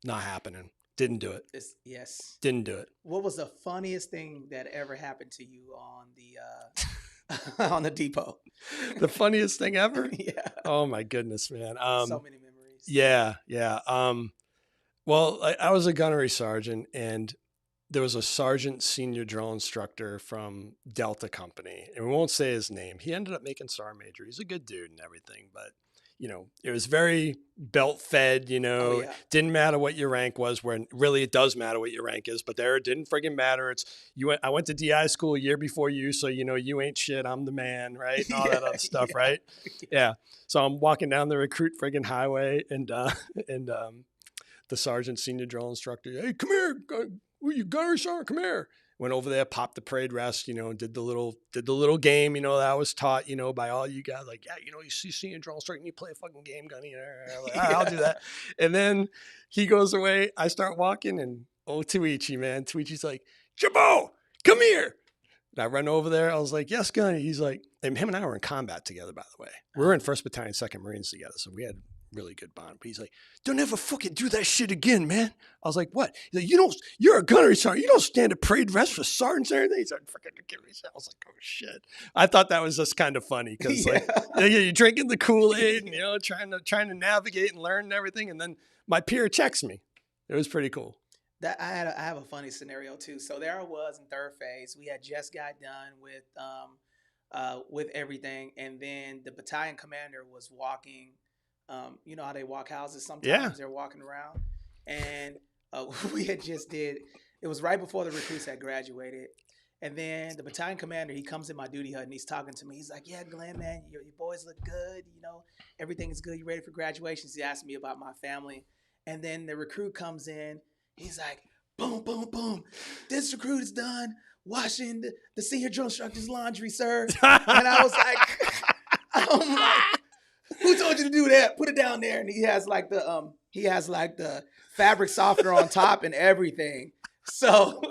not happening. Didn't do it.
Yes.
Didn't do it.
What was the funniest thing that ever happened to you on the on the depot?
The funniest thing ever?
Yeah.
Oh my goodness, man.
So many memories.
Yeah. Well, I was a gunnery sergeant, and there was a sergeant senior drill instructor from Delta Company, and we won't say his name. He ended up making Sergeant Major. He's a good dude and everything, but it was very belt fed, didn't matter what your rank was, when really it does matter what your rank is, but there it didn't friggin' matter. I went to DI school a year before you, so you ain't shit, I'm the man, right? And all that other stuff, right? Yeah. So I'm walking down the recruit friggin' highway, and the sergeant senior drill instructor, hey, come here, you gunnery sergeant, come here. Went over there, popped the parade rest, did the little game, that I was taught, by all you guys. You see senior drill instructor, and you play a fucking game, gunny. All right, I'll do that. And then he goes away. I start walking, and Tuichi's like, Chabot, come here. And I run over there. I was like, yes, gunny. He's like, and him and I were in combat together, by the way. We were in 1st Battalion, 2nd Marines together, so we had really good bond. But he's like, don't ever fucking do that shit again, man. I was like, what? He's like, you're a gunnery sergeant. You don't stand a parade rest for sergeants and everything. He's like, fucking give me that. I was like, oh shit. I thought that was just kind of funny, because you're drinking the Kool-Aid and trying to navigate and learn and everything. And then my peer checks me. It was pretty cool.
That I have a funny scenario too. So there I was in 3rd phase. We had just got done with everything, and then the battalion commander was walking. You know how they walk houses sometimes?
Yeah.
They're walking around. And we had it was right before the recruits had graduated. And then the battalion commander, he comes in my duty hut and he's talking to me. He's like, yeah, Glenn, man, your boys look good. Everything is good. You ready for graduations? He asked me about my family. And then the recruit comes in. He's like, boom, boom, boom. This recruit is done washing the senior drill instructor's laundry, sir. And I was like, I'm like, who told you to do that? Put it down there. And he has like the fabric softener on top and everything. So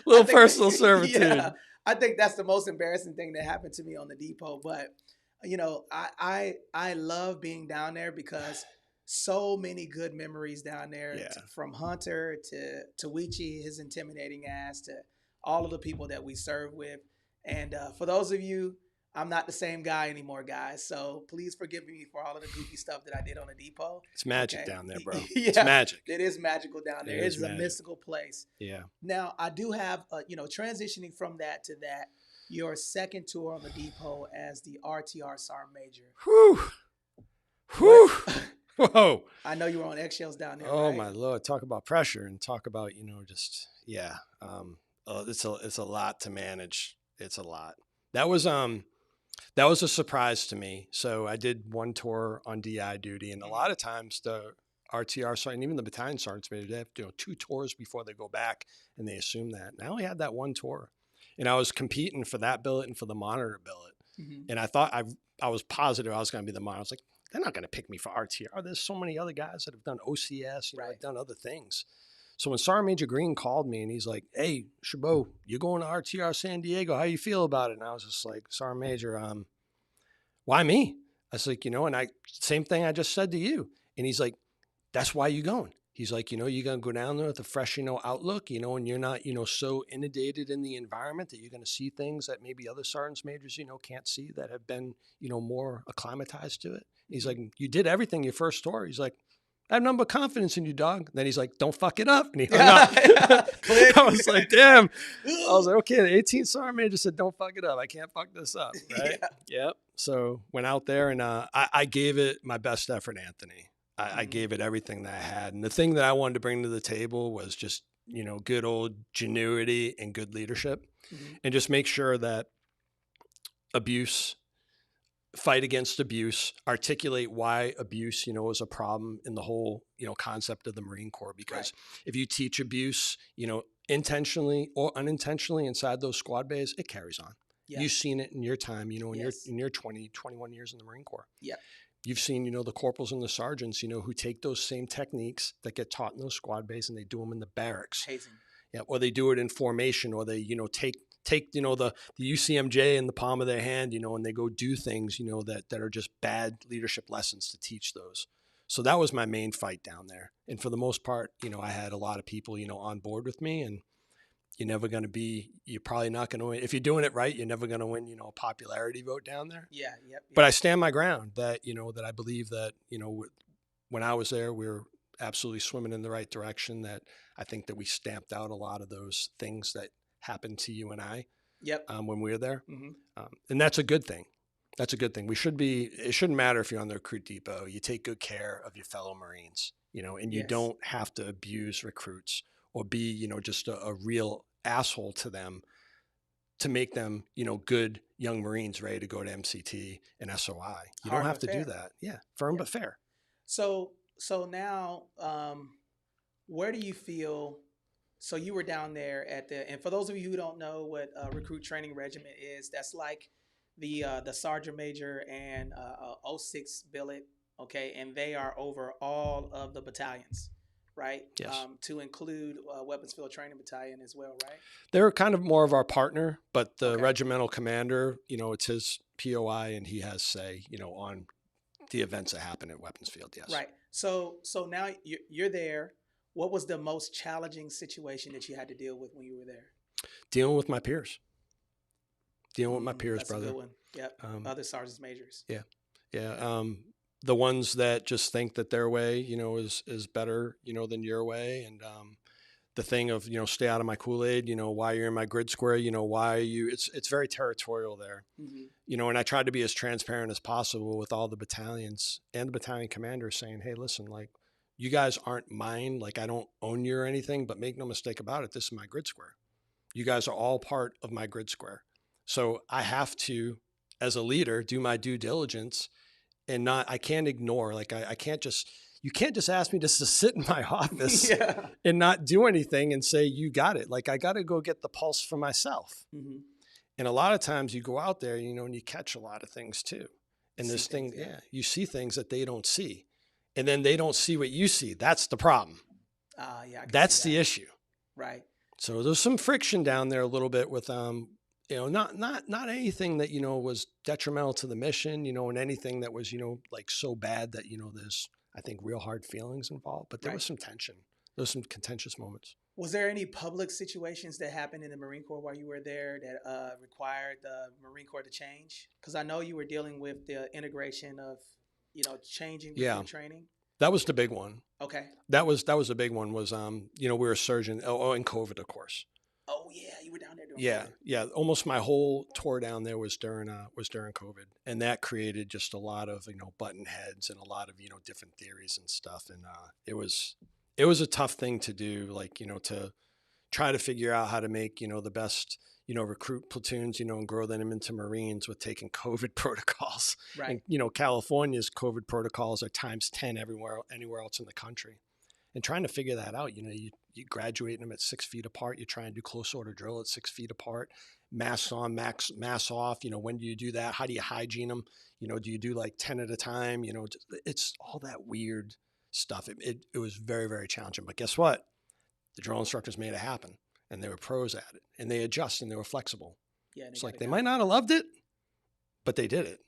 little personal servitude.
Yeah, I think that's the most embarrassing thing that happened to me on the depot. But I love being down there because so many good memories down there.
Yeah.
From Hunter to Wichi, his intimidating ass, to all of the people that we serve with. And for those of you, I'm not the same guy anymore, guys. So please forgive me for all of the goofy stuff that I did on the depot.
It's magic down there, bro.
Yeah,
it's magic.
It is magical down there. It's a mystical place.
Yeah.
Now, I do have, transitioning from that to that, your second tour on the depot as the RTR Sergeant Major.
Whew. Whew. Whoa.
I know you were on eggshells down there.
Oh,
right?
my Lord. Talk about pressure and talk about, it's a lot to manage. It's a lot. That was a surprise to me. So I did one tour on DI duty, and a lot of times the RTR sergeant, even the battalion sergeants, they have to do 2 tours before they go back, and they assume that. And I only had that one tour, and I was competing for that billet and for the monitor billet. Mm-hmm. And I thought I was positive I was going to be the monitor. I was like, they're not going to pick me for RTR. There's so many other guys that have done OCS, I've done other things. So when Sergeant Major Green called me and he's like, hey, Chabot, you're going to RTR San Diego. How you feel about it? And I was just like, Sergeant Major, why me? I was like, and same thing I just said to you. And he's like, that's why you going. He's like, you're going to go down there with a fresh, outlook, and you're not, so inundated in the environment that you're going to see things that maybe other sergeants majors, can't see, that have been, more acclimatized to it. He's like, you did everything your first tour. He's like, I have nothing but confidence in you, dog. Then he's like, don't fuck it up. And he hung up. I was like, damn. I was like, okay, the 18th Sergeant Major said, don't fuck it up. I can't fuck this up, right? Yeah. Yep. So went out there and I gave it my best effort, Anthony. I gave it everything that I had. And the thing that I wanted to bring to the table was just, good old genuity and good leadership. Mm-hmm. And just make sure that fight against abuse, articulate why abuse, is a problem in the whole, concept of the Marine Corps. Because if you teach abuse, intentionally or unintentionally inside those squad bays, it carries on. Yeah. You've seen it in your time, in your 20, 21 years in the Marine Corps. Yeah. You've seen, the corporals and the sergeants, who take those same techniques that get taught in those squad bays and they do them in the barracks. Hazing. Yeah. Or they do it in formation, or they, take the UCMJ in the palm of their hand, and they go do things, that are just bad leadership lessons to teach those. So that was my main fight down there. And for the most part, I had a lot of people, on board with me, and you're probably not going to win. If you're doing it right, you're never going to win, a popularity vote down there. Yeah. Yep. But I stand my ground that, that I believe that, when I was there, we were absolutely swimming in the right direction, that I think that we stamped out a lot of those things that happened to you and I when we were there. Mm-hmm. And that's a good thing. That's a good thing. It shouldn't matter if you're on the recruit depot. You take good care of your fellow Marines, and you don't have to abuse recruits or be, just a real asshole to them to make them, good young Marines ready to go to MCT and SOI. You don't have to do that. Yeah. Firm but fair.
So now, where do you feel? So you were down there and for those of you who don't know what a recruit training regiment is, that's like the Sergeant Major and 06 billet, okay? And they are over all of the battalions, right? Yes. To include Weapons Field Training Battalion as well, right?
They're kind of more of our partner, but the regimental commander, it's his POI and he has say, on the events that happen at Weapons Field, yes.
Right. So now you're there. What was the most challenging situation that you had to deal with when you were there?
Dealing with my peers. That's brother.
A good one. Yep. Other sergeants majors.
Yeah. Yeah. The ones that just think that their way, is better, than your way. And the thing of, stay out of my Kool-Aid, why you're in my grid square, why are you, it's very territorial there. Mm-hmm. And I tried to be as transparent as possible with all the battalions and the battalion commanders saying, hey, listen, like, you guys aren't mine. Like, I don't own you or anything, but make no mistake about it. This is my grid square. You guys are all part of my grid square. So I have to, as a leader, do my due diligence and I can't ignore, like, I can't just, you can't just ask me just to sit in my office
Yeah.
and not do anything and say, you got it. Like, I got to go get the pulse for myself.
Mhm.
And a lot of times you go out there, you know, and you catch a lot of things too. And
See
this thing,
things, yeah.
you see things that they don't see. And then they don't see what you see. That's the problem.
Yeah. I can
That's
see
the
that.
issue.
Right.
So there's some friction down there a little bit with, you know, not anything that, you know, was detrimental to the mission, you know, and anything that was, you know, like so bad that, you know, there's, I think, real hard feelings involved. But there was some tension. There was some contentious moments.
Was there any public situations that happened in the Marine Corps while you were there that required the Marine Corps to change? Because I know you were dealing with the integration of, you know, changing recruit training.
That was the big one.
Okay.
That was the big one was, you know, we were a surgeon. Oh, and COVID, of course.
Oh yeah, you were down there doing
Yeah,
COVID.
yeah. Almost my whole tour down there was during COVID, and that created just a lot of, you know, button heads and a lot of, you know, different theories and stuff. And it was a tough thing to do, like, you know, to try to figure out how to make, you know, the best, you know, recruit platoons, you know, and grow them into Marines with taking COVID protocols.
Right.
And, you know, California's COVID protocols are times 10 anywhere else in the country. And trying to figure that out, you know, you graduate them at 6 feet apart. You try and do close order drill at 6 feet apart, mask on, mask off. You know, when do you do that? How do you hygiene them? You know, do you do like 10 at a time? You know, it's all that weird stuff. It was very, very challenging. But guess what? The drill instructors made it happen, and they were pros at it, and they adjust and they were flexible.
Yeah.
It's like they might not have loved it, but they did it.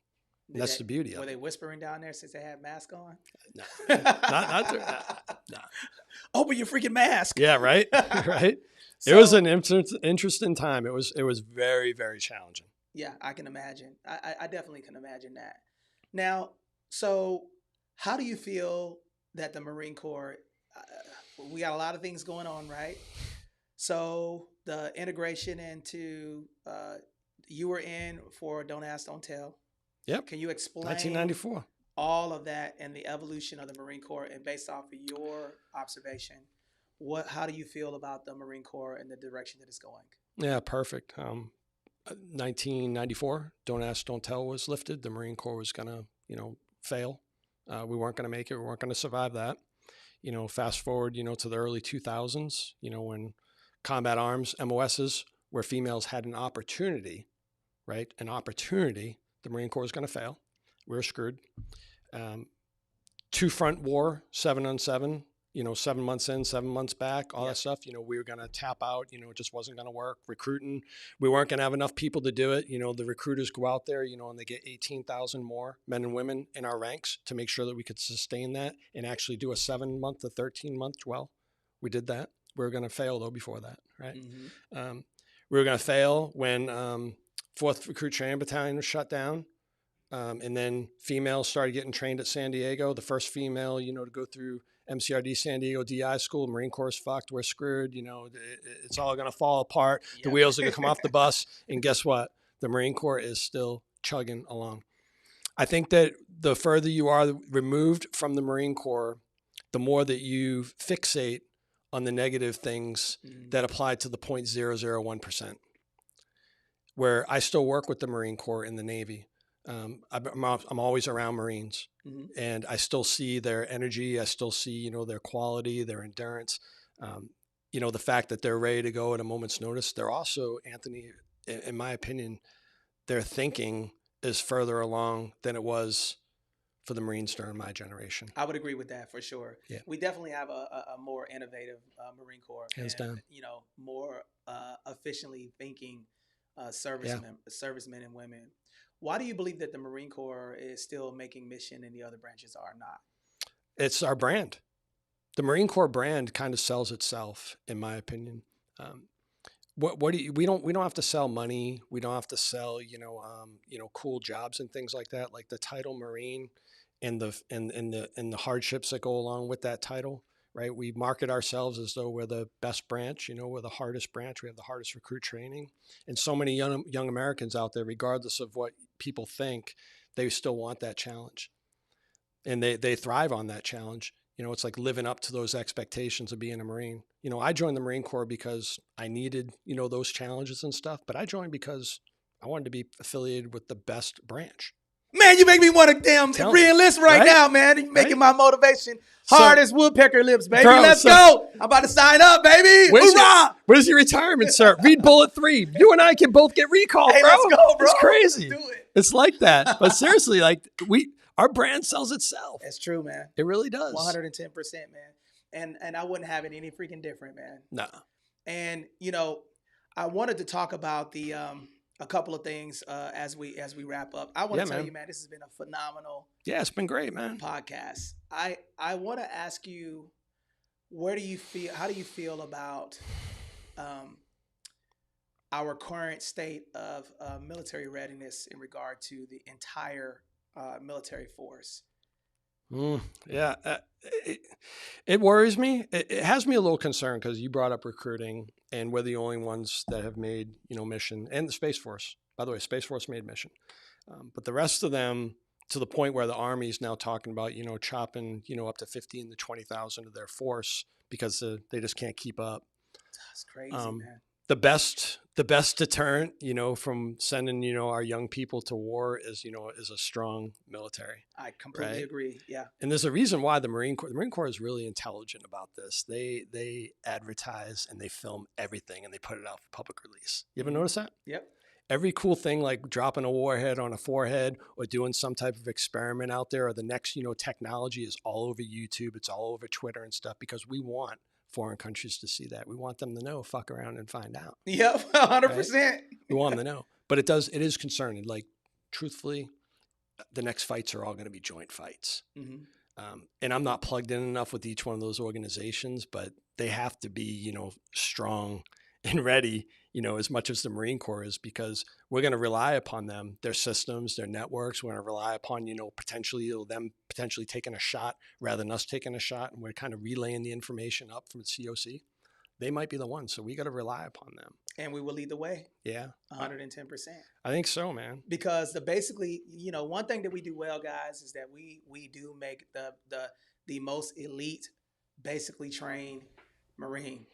That's the beauty of it.
Were they whispering down there since they had masks on?
No, no.
Open your freaking mask.
Yeah, right, right.
So,
it was an interesting time. It was very, very challenging.
Yeah, I can imagine. I definitely can imagine that. Now, so how do you feel that the Marine Corps? We got a lot of things going on, right? So the integration into you were in for Don't Ask, Don't Tell.
Yep.
Can you explain
1994.
all of that and the evolution of the Marine Corps, and based off of your observation, how do you feel about the Marine Corps and the direction that it's going?
Yeah, perfect. 1994, Don't Ask, Don't Tell was lifted. The Marine Corps was gonna, you know, fail. We weren't gonna make it. We weren't gonna survive that. You know, fast forward, you know, to the early 2000s. You know, when combat arms, MOSs, where females had an opportunity, right? An opportunity. The Marine Corps was going to fail. We were screwed. Two-front war, 7-on-7, you know, 7 months in, 7 months back, all that stuff. You know, we were going to tap out. You know, it just wasn't going to work. Recruiting, we weren't going to have enough people to do it. You know, the recruiters go out there, you know, and they get 18,000 more men and women in our ranks to make sure that we could sustain that and actually do a 7-month to 13-month dwell. We did that. We were going to fail, though, before that, right? Mm-hmm. We were going to fail when 4th Recruit Training Battalion was shut down. And then females started getting trained at San Diego. The first female, you know, to go through MCRD San Diego DI school. Marine Corps is fucked. We're screwed. You know, it's all going to fall apart. Yep. The wheels are going to come off the bus. And guess what? The Marine Corps is still chugging along. I think that the further you are removed from the Marine Corps, the more that you fixate on the negative things that apply to the 0.001%. Where I still work with the Marine Corps in the Navy. I'm always around Marines, and I still see their energy. I still see, you know, their quality, their endurance. You know, the fact that they're ready to go at a moment's notice. They're also, Anthony, in my opinion, their thinking is further along than it was for the Marines during my generation.
I would agree with that for sure. Yeah. We definitely have a more innovative Marine Corps.
Hands down.
You know, more efficiently thinking servicemen and women. Why do you believe that the Marine Corps is still making mission and the other branches are not?
It's our brand. The Marine Corps brand kind of sells itself, in my opinion. We don't have to sell money. We don't have to sell, cool jobs and things like that. Like the title Marine and the hardships that go along with that title, right? We market ourselves as though we're the best branch, you know, we're the hardest branch. We have the hardest recruit training. And so many young Americans out there, regardless of what people think, they still want that challenge. And they thrive on that challenge. You know, it's like living up to those expectations of being a Marine. You know, I joined the Marine Corps because I needed, you know, those challenges and stuff, but I joined because I wanted to be affiliated with the best branch.
Man, you make me want to damn re-enlist right now, man. You're making my motivation hard as woodpecker lips, baby. Bro, let's go. I'm about to sign up, baby. Hoorah!
Where's your retirement, sir? Read bullet 3. You and I can both get recalled, bro.
Let's go, bro.
It's crazy.
Let's do it.
It's like that. But seriously, like our brand sells itself.
That's true, man.
It really does.
110%, man. And I wouldn't have it any freaking different, man.
No.
And you know, I wanted to talk about the a couple of things as we wrap up. I want to tell you, man, this has been a phenomenal.
Yeah, it's been great, man.
Podcast. I want to ask you, how do you feel about our current state of military readiness in regard to the entire military force?
Yeah, it worries me. It has me a little concerned because you brought up recruiting, and we're the only ones that have made, mission, and the Space Force. By the way, Space Force made mission, but the rest of them, to the point where the Army is now talking about, chopping, up to 15 to 20,000 of their force because they just can't keep up.
That's crazy, man.
The best deterrent, from sending, our young people to war is a strong military.
I completely agree. Yeah.
And there's a reason why the Marine Corps is really intelligent about this. They advertise and they film everything and they put it out for public release. You ever notice that?
Yep.
Every cool thing like dropping a warhead on a forehead or doing some type of experiment out there or the next, technology is all over YouTube. It's all over Twitter and stuff because we want foreign countries to see that. We want them to know, fuck around and find out.
Yep, 100%.
Right? We want them to know. But it is concerning. Like, truthfully, the next fights are all going to be joint fights. Mm-hmm. And I'm not plugged in enough with each one of those organizations, but they have to be, strong and ready, as much as the Marine Corps is, because we're going to rely upon them, their systems, their networks. We're going to rely upon, them potentially taking a shot rather than us taking a shot. And we're kind of relaying the information up from the COC. They might be the ones. So we got to rely upon them. And
we will lead the way.
Yeah.
110%.
I think so, man.
Because basically, one thing that we do well, guys, is that we do make the most elite, basically trained Marine.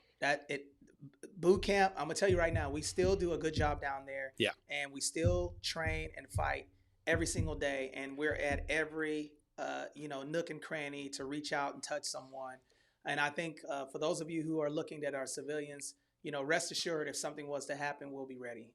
Boot camp, I'm gonna tell you right now, we still do a good job down there.
Yeah.
And we still train and fight every single day. And we're at every nook and cranny to reach out and touch someone. And I think for those of you who are looking that are civilians, rest assured, if something was to happen, we'll be ready.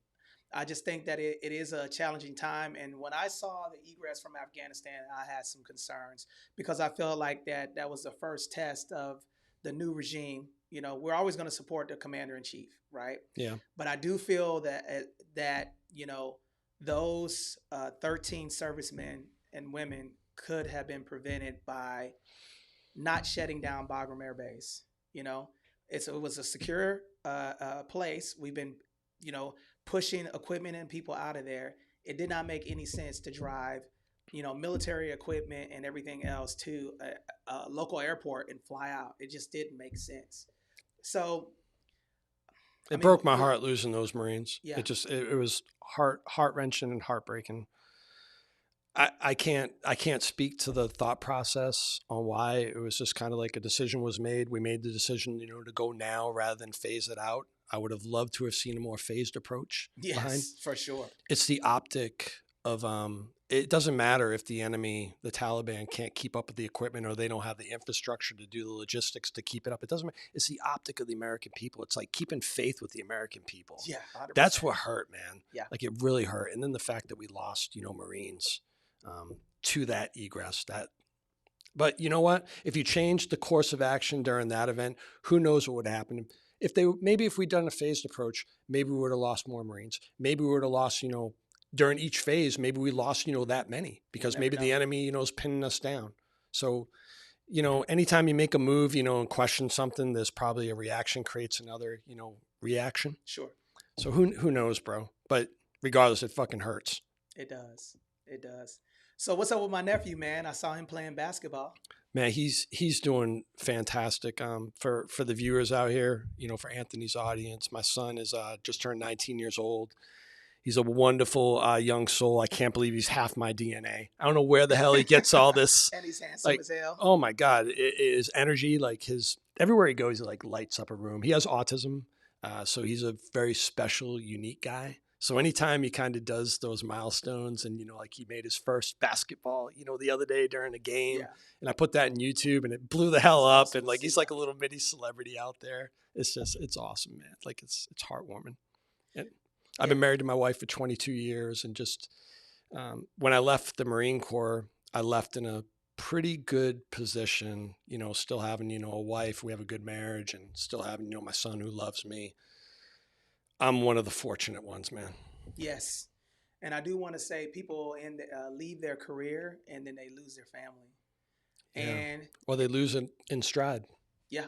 I just think that it is a challenging time. And when I saw the egress from Afghanistan, I had some concerns because I felt like that was the first test of the new regime. We're always going to support the commander in chief, right?
Yeah.
But I do feel that those 13 servicemen and women could have been prevented by not shutting down Bagram Air Base. It was a secure place. We've been, pushing equipment and people out of there. It did not make any sense to drive, military equipment and everything else to a local airport and fly out. It just didn't make sense. So
it broke my heart losing those Marines.
Yeah.
It was heart-wrenching and heartbreaking. I can't speak to the thought process on why. It was just kind of like a decision was made. We made the decision, to go now rather than phase it out. I would have loved to have seen a more phased approach.
Yes, for sure.
It's the optic of it doesn't matter if the enemy, the Taliban, can't keep up with the equipment or they don't have the infrastructure to do the logistics to keep it up. It doesn't matter. It's the optic of the American people. It's like keeping faith with the American people.
Yeah, 100%.
That's what hurt, man.
Yeah.
Like it really hurt. And then the fact that we lost, Marines to that egress. But you know what? If you changed the course of action during that event, who knows what would happen? If we'd done a phased approach, maybe we would have lost more Marines. Maybe we would have lost, during each phase, maybe we lost, that many because maybe the enemy, is pinning us down. So, anytime you make a move, and question something, there's probably a reaction creates another, reaction.
Sure.
So who knows, bro? But regardless, it fucking hurts.
It does. It does. So what's up with my nephew, man? I saw him playing basketball.
Man, he's doing fantastic. For the viewers out here, for Anthony's audience, my son is just turned 19 years old. He's a wonderful young soul. I can't believe he's half my DNA. I don't know where the hell he gets all this.
And he's handsome as hell.
Oh my God. His energy, everywhere he goes, he lights up a room. He has autism. So he's a very special, unique guy. So anytime he kind of does those milestones and, like he made his first basketball, the other day during a game,
Yeah.
and I put that in YouTube and it blew the hell up.
Awesome
And
to
like,
see
he's like a little mini celebrity out there. It's awesome, man. Like it's heartwarming. And I've been married to my wife for 22 years. And just when I left the Marine Corps, I left in a pretty good position, still having, a wife, we have a good marriage, and still having, my son who loves me. I'm one of the fortunate ones, man.
Yes. And I do want to say people leave their career and then they lose their family. And
or they lose it in stride.
Yeah.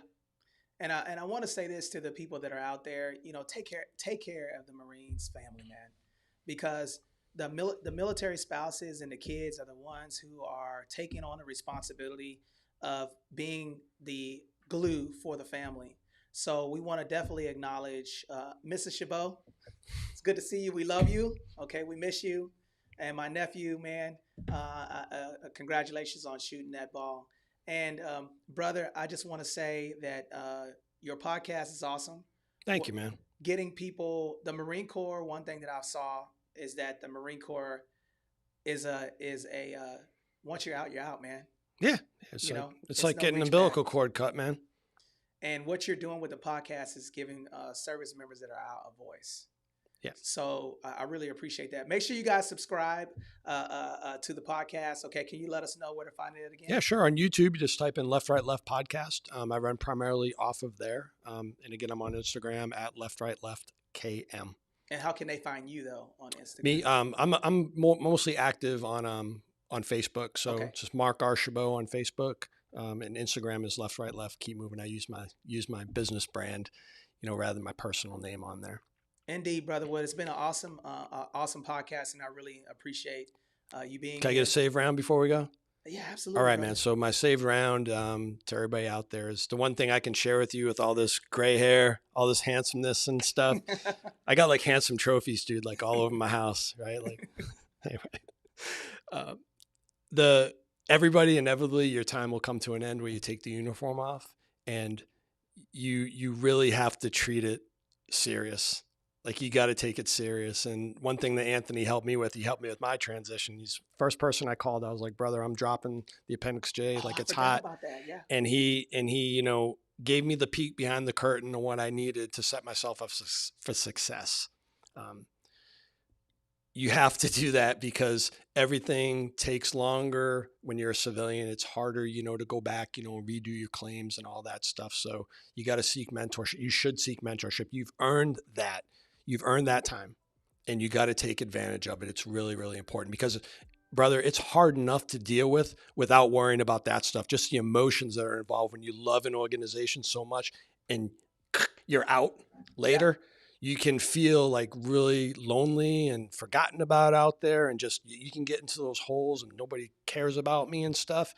And I want to say this to the people that are out there, take care of the Marines family, man, because the military spouses and the kids are the ones who are taking on the responsibility of being the glue for the family. So we want to definitely acknowledge Mrs. Chabot. It's good to see you. We love you. Okay, we miss you. And my nephew, man, congratulations on shooting that ball. And brother, I just want to say that your podcast is awesome.
Thank you, man.
Getting people, the Marine Corps, one thing that I saw is that the Marine Corps is a once you're out, man.
Yeah. It's like getting an umbilical cord cut, man.
And what you're doing with the podcast is giving service members that are out a voice.
Yeah.
So I really appreciate that. Make sure you guys subscribe to the podcast. Okay. Can you let us know where to find it again?
Yeah, sure. On YouTube, you just type in Left, Right, Left podcast. I run primarily off of there. And again, I'm on Instagram at Left, Right, Left KM.
And how can they find you though on Instagram?
Me, I'm mostly active on Facebook. So it's just Marc R Chabot on Facebook. And Instagram is Left, Right, Left, Keep Moving. I use my business brand, rather than my personal name on there.
Indeed, brother. Well, it's been an awesome podcast, and I really appreciate you being.
Can I get a save round before we go?
Yeah, absolutely.
All right, brother. Man. So my save round to everybody out there is the one thing I can share with you with all this gray hair, all this handsomeness and stuff. I got like handsome trophies, dude, like all over my house, right? Like, anyway, everybody inevitably, your time will come to an end where you take the uniform off, and you really have to treat it serious. Like you got to take it serious. And one thing that Anthony helped me with, he helped me with my transition. He's the first person I called. I was like, brother, I'm dropping the Appendix J. Like it's hot.
About that, yeah.
And he, gave me the peek behind the curtain of what I needed to set myself up for success. You have to do that because everything takes longer when you're a civilian. It's harder, to go back, and redo your claims and all that stuff. So you got to seek mentorship. You should seek mentorship. You've earned that. You've earned that time, and you got to take advantage of it. It's really, really important because, brother, it's hard enough to deal with without worrying about that stuff. Just the emotions that are involved when you love an organization so much and you're out later. Yeah. You can feel like really lonely and forgotten about out there, and just you can get into those holes and nobody cares about me and stuff.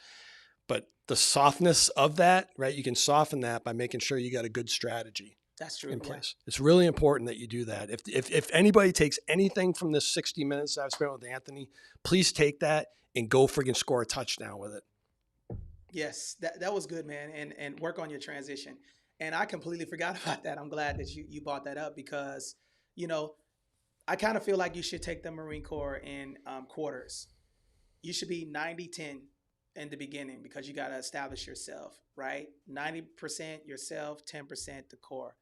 But the softness of that, right? You can soften that by making sure you got a good strategy.
That's true.
In place. It's really important that you do that. If anybody takes anything from this 60 minutes I've spent with Anthony, please take that and go friggin' score a touchdown with it.
Yes, that was good, man. And work on your transition. And I completely forgot about that. I'm glad that you brought that up because, I kind of feel like you should take the Marine Corps in quarters. You should be 90-10 in the beginning because you got to establish yourself, right? 90% yourself, 10% the Corps.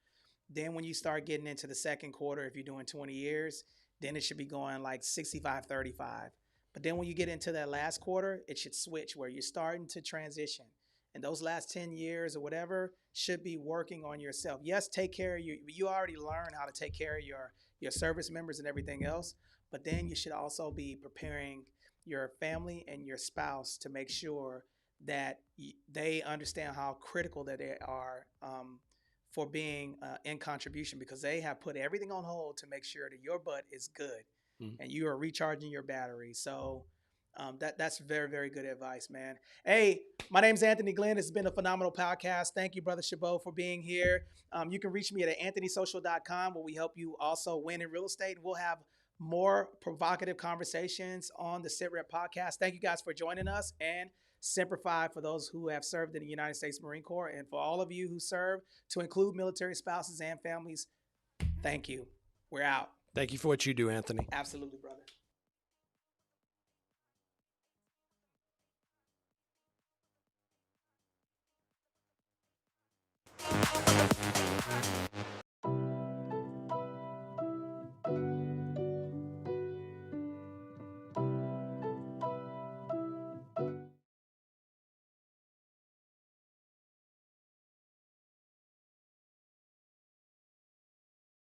Then when you start getting into the second quarter, if you're doing 20 years, then it should be going like 65-35. But then when you get into that last quarter, it should switch where you're starting to transition. And those last 10 years or whatever should be working on yourself. Yes, take care of you already learned how to take care of your service members and everything else. But then you should also be preparing your family and your spouse to make sure that they understand how critical that they are for being in contribution because they have put everything on hold to make sure that your butt is good and you are recharging your battery. So that's very, very good advice, man. Hey, my name's Anthony Glenn. It's been a phenomenal podcast. Thank you, Brother Chabot, for being here. You can reach me at anthonysocial.com where we help you also win in real estate. We'll have more provocative conversations on the SITREP podcast. Thank you guys for joining us, and Semper Fi for those who have served in the United States Marine Corps, and for all of you who serve, to include military spouses and families, thank you. We're out.
Thank you for what you do, Anthony.
Absolutely, brother.